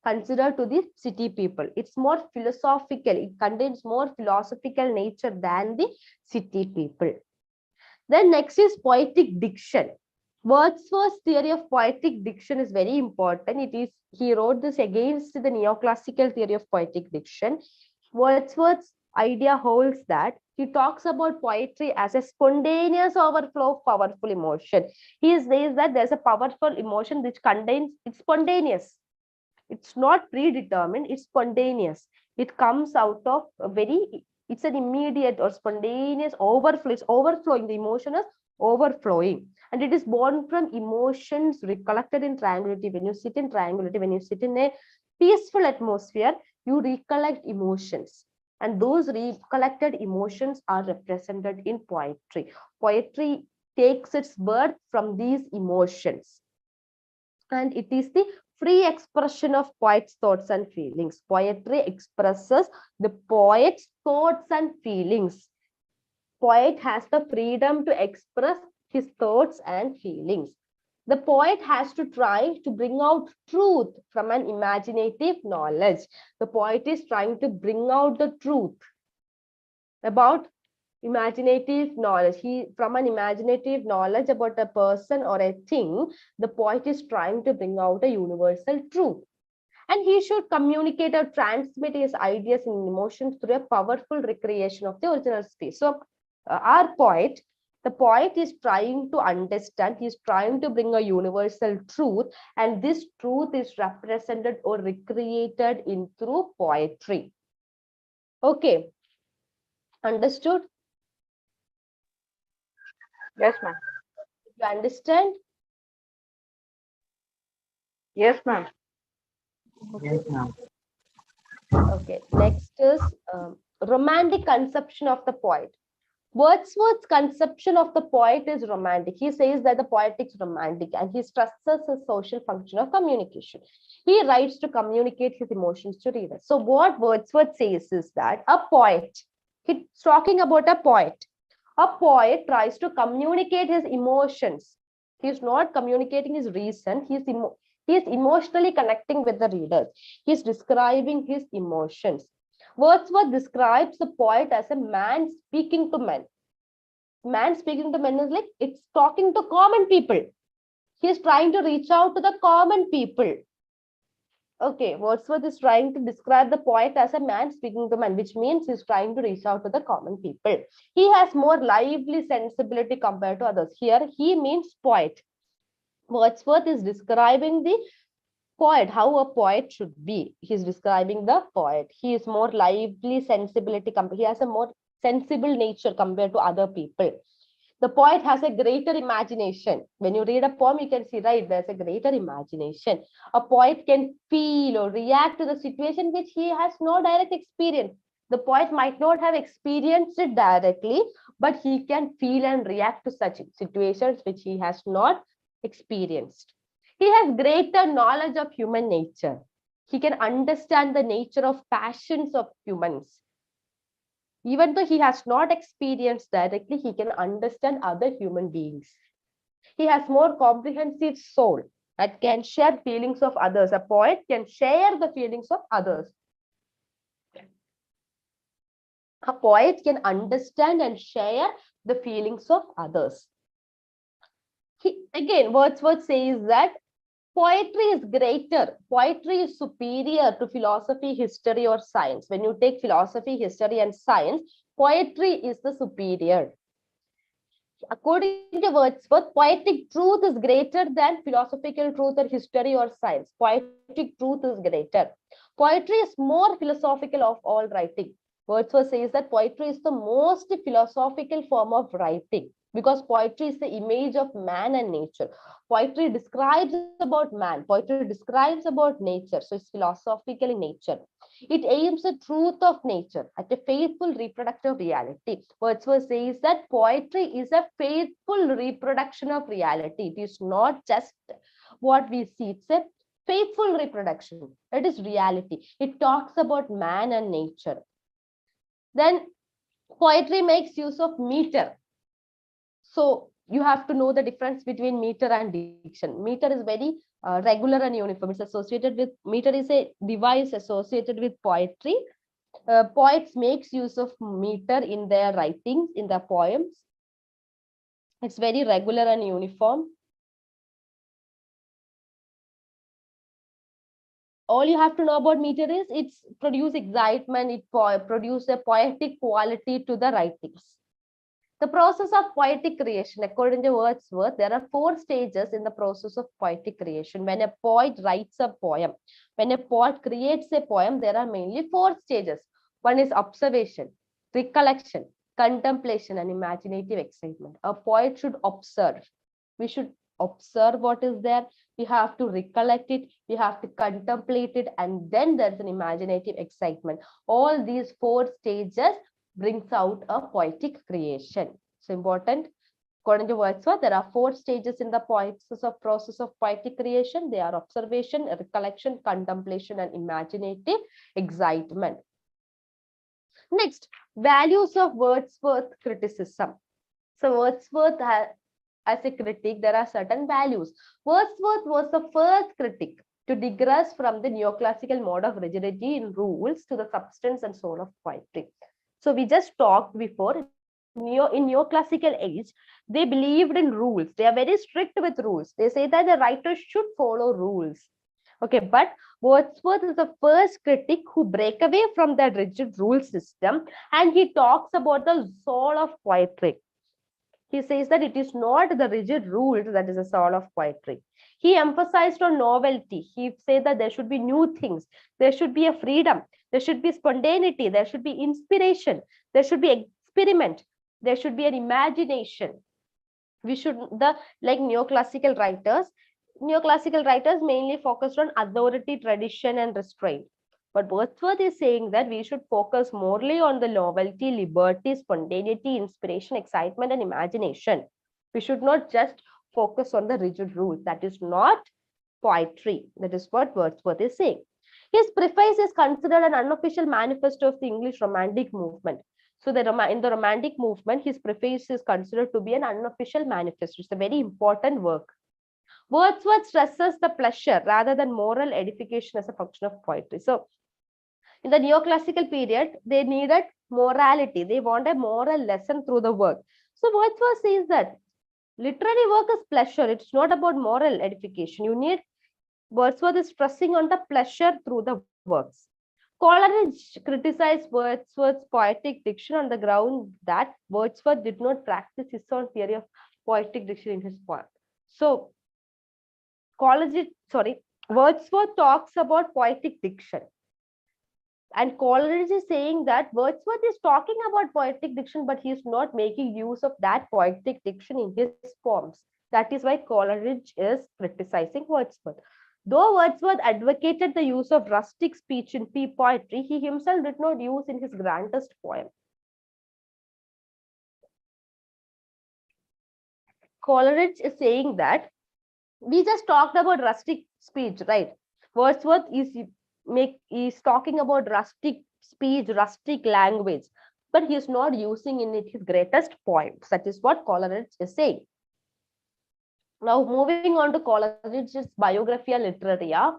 considered to the city people. It's more philosophical. It contains more philosophical nature than the city people. Then next is poetic diction. Wordsworth's theory of poetic diction is very important. He wrote this against the neoclassical theory of poetic diction. Wordsworth's idea holds that he talks about poetry as a spontaneous overflow of powerful emotion. He says that there's a powerful emotion which contains, it's spontaneous. It's not predetermined, it's spontaneous. It comes out of it's an immediate or spontaneous overflow. It's overflowing. The emotion is overflowing. And it is born from emotions recollected in tranquility. When you sit in tranquility, when you sit in a peaceful atmosphere, you recollect emotions. And those recollected emotions are represented in poetry. Poetry takes its birth from these emotions. And it is the free expression of poet's thoughts and feelings. Poetry expresses the poet's thoughts and feelings. Poet has the freedom to express his thoughts and feelings. The poet has to try to bring out truth from an imaginative knowledge. The poet is trying to bring out the truth about imaginative knowledge. From an imaginative knowledge about a person or a thing, the poet is trying to bring out a universal truth. And he should communicate or transmit his ideas and emotions through a powerful recreation of the original space. So the poet is trying to understand, he's trying to bring a universal truth, and this truth is represented or recreated through poetry. Okay, understood? Yes, ma'am. You understand? Yes, ma'am. Yes, ma'am. Okay, next is romantic conception of the poet. Wordsworth's conception of the poet is romantic. He says that the poetic is romantic and he stresses the social function of communication. He writes to communicate his emotions to readers. So what Wordsworth says is that a poet, he's talking about a poet tries to communicate his emotions. He's not communicating his reason. He is emotionally connecting with the readers. He's describing his emotions. Wordsworth describes the poet as a man speaking to men. Man speaking to men is like it's talking to common people. He's trying to reach out to the common people. Okay, Wordsworth is trying to describe the poet as a man speaking to man, which means he's trying to reach out to the common people. He has more lively sensibility compared to others. Here, he means poet. Wordsworth is describing the poet, how a poet should be. He's describing the poet. He is more lively sensibility. He has a more sensible nature compared to other people. The poet has a greater imagination. When you read a poem, you can see, right, there's a greater imagination. A poet can feel or react to the situation which he has no direct experience. The poet might not have experienced it directly, but he can feel and react to such situations which he has not experienced. He has greater knowledge of human nature. He can understand the nature of passions of humans. Even though he has not experienced directly, he can understand other human beings. He has more comprehensive soul that can share feelings of others. A poet can share the feelings of others. A poet can understand and share the feelings of others. Again, Wordsworth says that poetry is greater. Poetry is superior to philosophy, history, or science. When you take philosophy, history, and science, poetry is the superior. According to Wordsworth, poetic truth is greater than philosophical truth or history or science. Poetic truth is greater. Poetry is more philosophical of all writing. Wordsworth says that poetry is the most philosophical form of writing because poetry is the image of man and nature. Poetry describes about man. Poetry describes about nature. So it's philosophical in nature. It aims at truth of nature, at a faithful reproduction of reality. Wordsworth says that poetry is a faithful reproduction of reality. It is not just what we see. It's a faithful reproduction. It is reality. It talks about man and nature. Then poetry makes use of meter. So you have to know the difference between meter and diction. Meter is very regular and uniform. It's associated with, meter is a device associated with poetry. Poets makes use of meter in their writings, in their poems. It's very regular and uniform. All you have to know about meter is it's produce excitement, it produce a poetic quality to the writings. The process of poetic creation, according to Wordsworth, there are 4 stages in the process of poetic creation. When a poet writes a poem, when a poet creates a poem, there are mainly 4 stages. One is observation, recollection, contemplation, and imaginative excitement. A poet should observe. We should observe what is there. We have to recollect it. We have to contemplate it. And then there's an imaginative excitement. All these 4 stages brings out a poetic creation. So important. According to Wordsworth, there are 4 stages in the process of poetic creation. They are observation, recollection, contemplation, and imaginative excitement. Next, values of Wordsworth criticism. So Wordsworth as a critic, there are certain values. Wordsworth was the first critic to digress from the neoclassical mode of rigidity in rules to the substance and soul of poetry. So we just talked before, in neoclassical age, they believed in rules. They are very strict with rules. They say that the writer should follow rules. Okay, but Wordsworth is the first critic who break away from that rigid rule system, and he talks about the soul of poetry. He says that it is not the rigid rules that is the soul of poetry. He emphasized on novelty. He said that there should be new things. There should be a freedom. There should be spontaneity. There should be inspiration. There should be experiment. There should be an imagination. We should, like neoclassical writers mainly focused on authority, tradition, and restraint. But Wordsworth is saying that we should focus morely on the novelty, liberty, spontaneity, inspiration, excitement, and imagination. We should not just focus on the rigid rules. That is not poetry. That is what Wordsworth is saying. His preface is considered an unofficial manifesto of the English Romantic movement. So in the Romantic movement, his preface is considered to be an unofficial manifesto. It's a very important work. Wordsworth stresses the pleasure rather than moral edification as a function of poetry. So in the neoclassical period, they needed morality. They want a moral lesson through the work. So Wordsworth says that literary work is pleasure. It's not about moral edification. Wordsworth is stressing on the pleasure through the works. Coleridge criticized Wordsworth's poetic diction on the ground that Wordsworth did not practice his own theory of poetic diction in his poem. So Wordsworth talks about poetic diction. And Coleridge is saying that Wordsworth is talking about poetic diction, but he is not making use of that poetic diction in his poems. That is why Coleridge is criticizing Wordsworth. Though Wordsworth advocated the use of rustic speech in poetry, he himself did not use in his grandest poem. Coleridge is saying that we just talked about rustic speech, right? Wordsworth is talking about rustic speech, rustic language, but he is not using in it his greatest poems. That is what Coleridge is saying. Now, moving on to Coleridge's Biographia Literaria.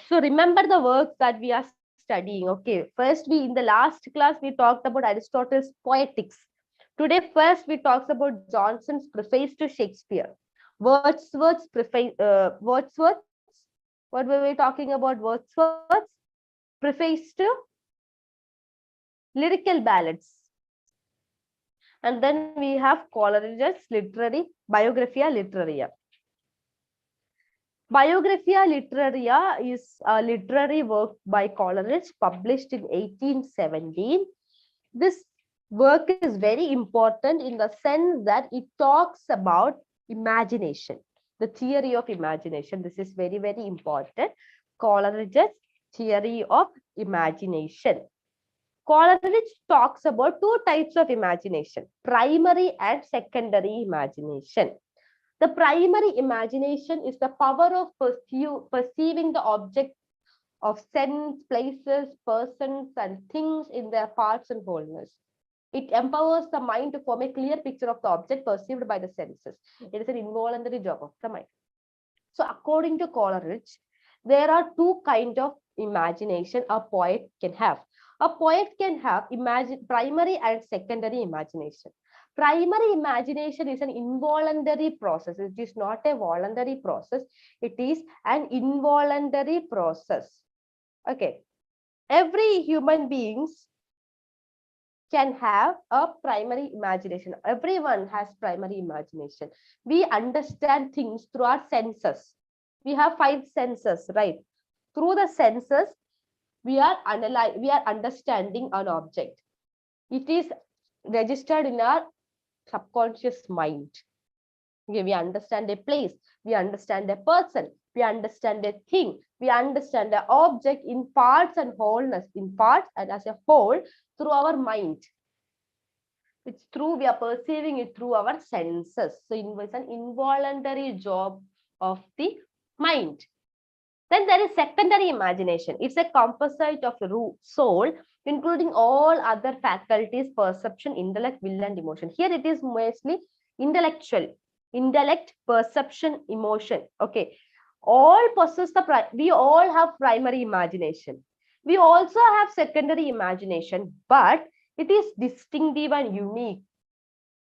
So remember the works that we are studying. Okay, first in the last class we talked about Aristotle's Poetics. Today, first we talked about Johnson's Preface to Shakespeare. Wordsworth's preface. What were we talking about? Wordsworth's preface to Lyrical Ballads. And then we have Coleridge's Biographia Literaria. Biographia Literaria is a literary work by Coleridge published in 1817. This work is very important in the sense that it talks about imagination, the theory of imagination. This is very, very important. Coleridge's theory of imagination. Coleridge talks about two types of imagination, primary and secondary imagination. The primary imagination is the power of perceiving the object of sense, places, persons, and things in their parts and wholeness. It empowers the mind to form a clear picture of the object perceived by the senses. It is an involuntary job of the mind. So according to Coleridge, there are two kinds of imagination a poet can have. A poet can have primary and secondary imagination. Primary imagination is an involuntary process. It is not a voluntary process. It is an involuntary process. Okay. Every human beings can have a primary imagination. Everyone has primary imagination. We understand things through our senses. We have 5 senses, right? Through the senses, we are understanding an object. It is registered in our subconscious mind. Okay, we understand a place, we understand a person, we understand a thing, we understand an object in parts and wholeness, in parts and as a whole through our mind. It's true, we are perceiving it through our senses. So it's an involuntary job of the mind. Then there is secondary imagination. It's a composite of the soul, including all other faculties, perception, intellect, will, and emotion. Here it is mostly intellectual. Intellect, perception, emotion. Okay. All possess we all have primary imagination. We also have secondary imagination, but it is distinctive and unique.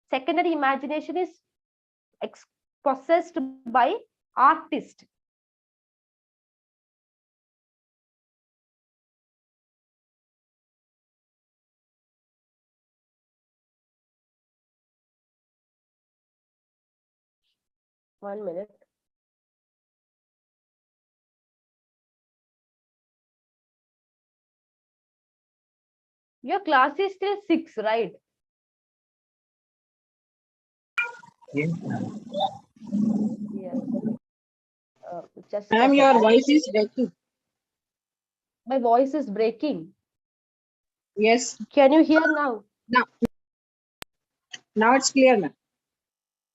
Secondary imagination is possessed by artists. One minute. Your class is still 6, right? Yes. Yes. Just Ma'am, your voice is breaking. My voice is breaking. Yes. Can you hear now? Now it's clear, ma'am.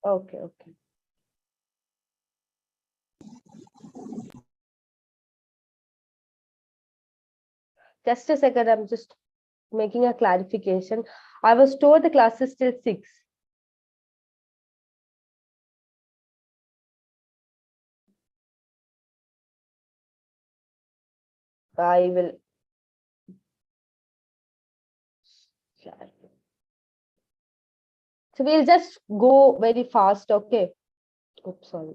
Okay, okay. Just a second, I'm just making a clarification. I was told the class is till 6. I will. So we'll just go very fast, okay? Oops, sorry.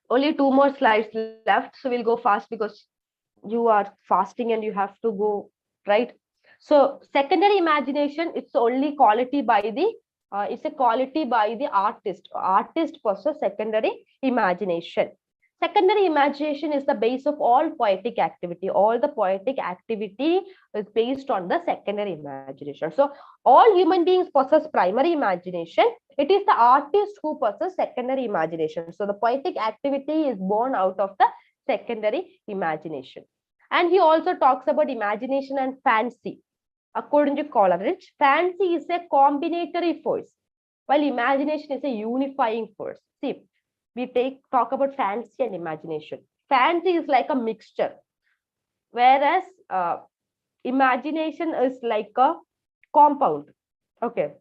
Only 2 more slides left, so we'll go fast because you are fasting and you have to go, right? So secondary imagination, it's only quality by the it's a quality by the artist. Artist possesses secondary imagination. Secondary imagination is the base of all poetic activity. All the poetic activity is based on the secondary imagination. So all human beings possess primary imagination. It is the artist who possesses secondary imagination. So the poetic activity is born out of the secondary imagination. And he also talks about imagination and fancy. According to Coleridge, fancy is a combinatory force, while imagination is a unifying force. See, we talk about fancy and imagination. Fancy is like a mixture, whereas imagination is like a compound. Okay.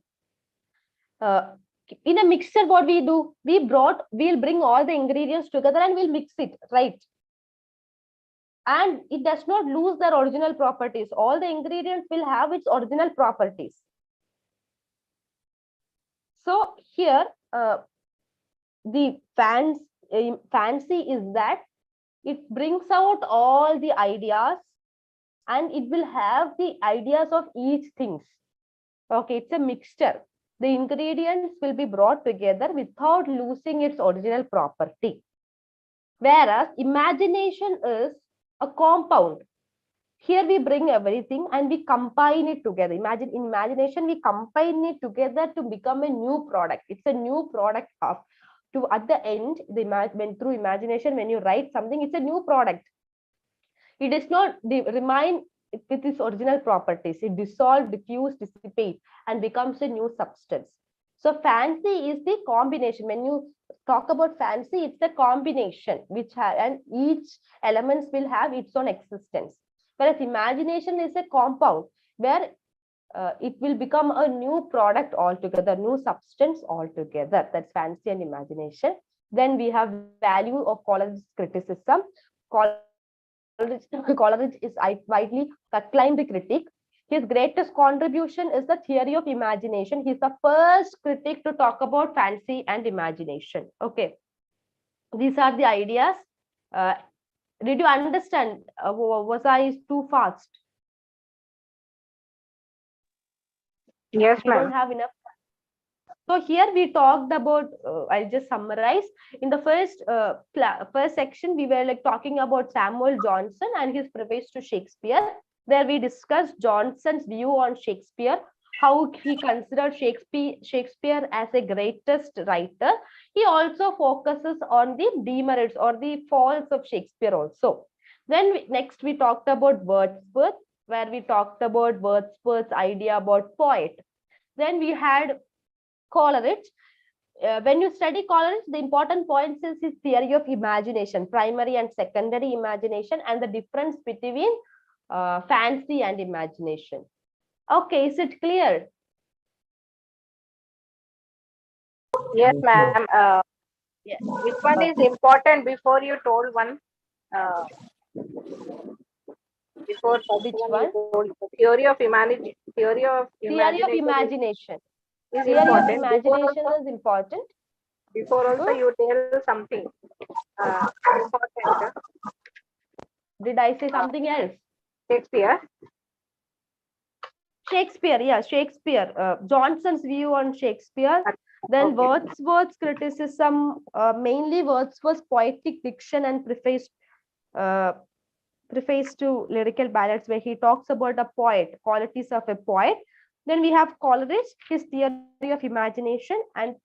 In a mixture, what we do, we'll bring all the ingredients together and we'll mix it, right? And it does not lose their original properties. All the ingredients will have its original properties. So here, the fancy is that it brings out all the ideas and it will have the ideas of each things. Okay, it's a mixture. The ingredients will be brought together without losing its original property. Whereas imagination is a compound. Here we bring everything and we combine it together. Imagine in imagination, we combine it together to become a new product. It's a new product of to at the end, when through imagination, when you write something, it's a new product. It does not remain with its original properties. It dissolves, diffuse, dissipates, and becomes a new substance. So fancy is the combination. When you talk about fancy, it's a combination which and each elements will have its own existence. Whereas imagination is a compound where it will become a new product altogether, new substance altogether. That's fancy and imagination. Then we have value of Coleridge's criticism. Coleridge is widely acclaimed critic. His greatest contribution is the theory of imagination. He's the first critic to talk about fancy and imagination. Okay, these are the ideas. Did you understand? Was I too fast? Yes, We don't ma'am. have enough. So here we talked about, I'll just summarize. In the first section, we were like talking about Samuel Johnson and his preface to Shakespeare, where we discussed Johnson's view on Shakespeare, how he considered Shakespeare as a greatest writer. He also focuses on the demerits or the faults of Shakespeare also. Then next we talked about Wordsworth, where we talked about Wordsworth's idea about poet. Then we had Coleridge. When you study Coleridge, the important points is his theory of imagination, primary and secondary imagination, and the difference between fancy and imagination. Okay, is it clear? Yes, ma'am. Yes. Which one is important before you told one? Before Which one? Theory of imagination. Theory of imagination. Is Theory of important. imagination is important. Before also you tell something important. Did I say something else? Shakespeare. Shakespeare, yeah, Shakespeare. Johnson's view on Shakespeare. Then Wordsworth's criticism, mainly Wordsworth's poetic diction and preface to lyrical ballads, where he talks about a poet, qualities of a poet. Then we have Coleridge, his theory of imagination and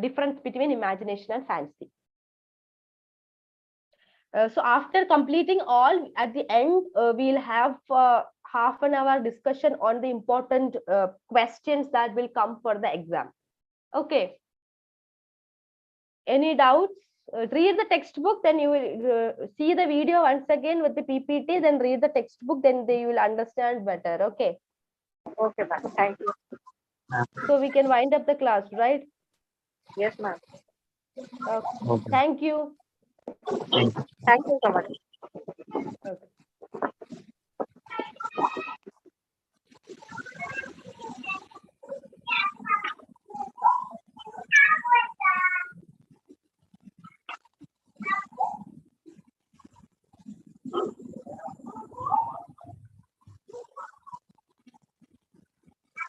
difference between imagination and fancy. So after completing all, at the end, we'll have half an hour discussion on the important questions that will come for the exam. Okay. Any doubts? Read the textbook, then you will see the video once again with the PPT, then read the textbook, then you will understand better. Okay. Okay, ma'am. Thank you. So we can wind up the class, right? Yes, ma'am. Okay. Okay. Thank you. Thank you. Thank you so much. Okay.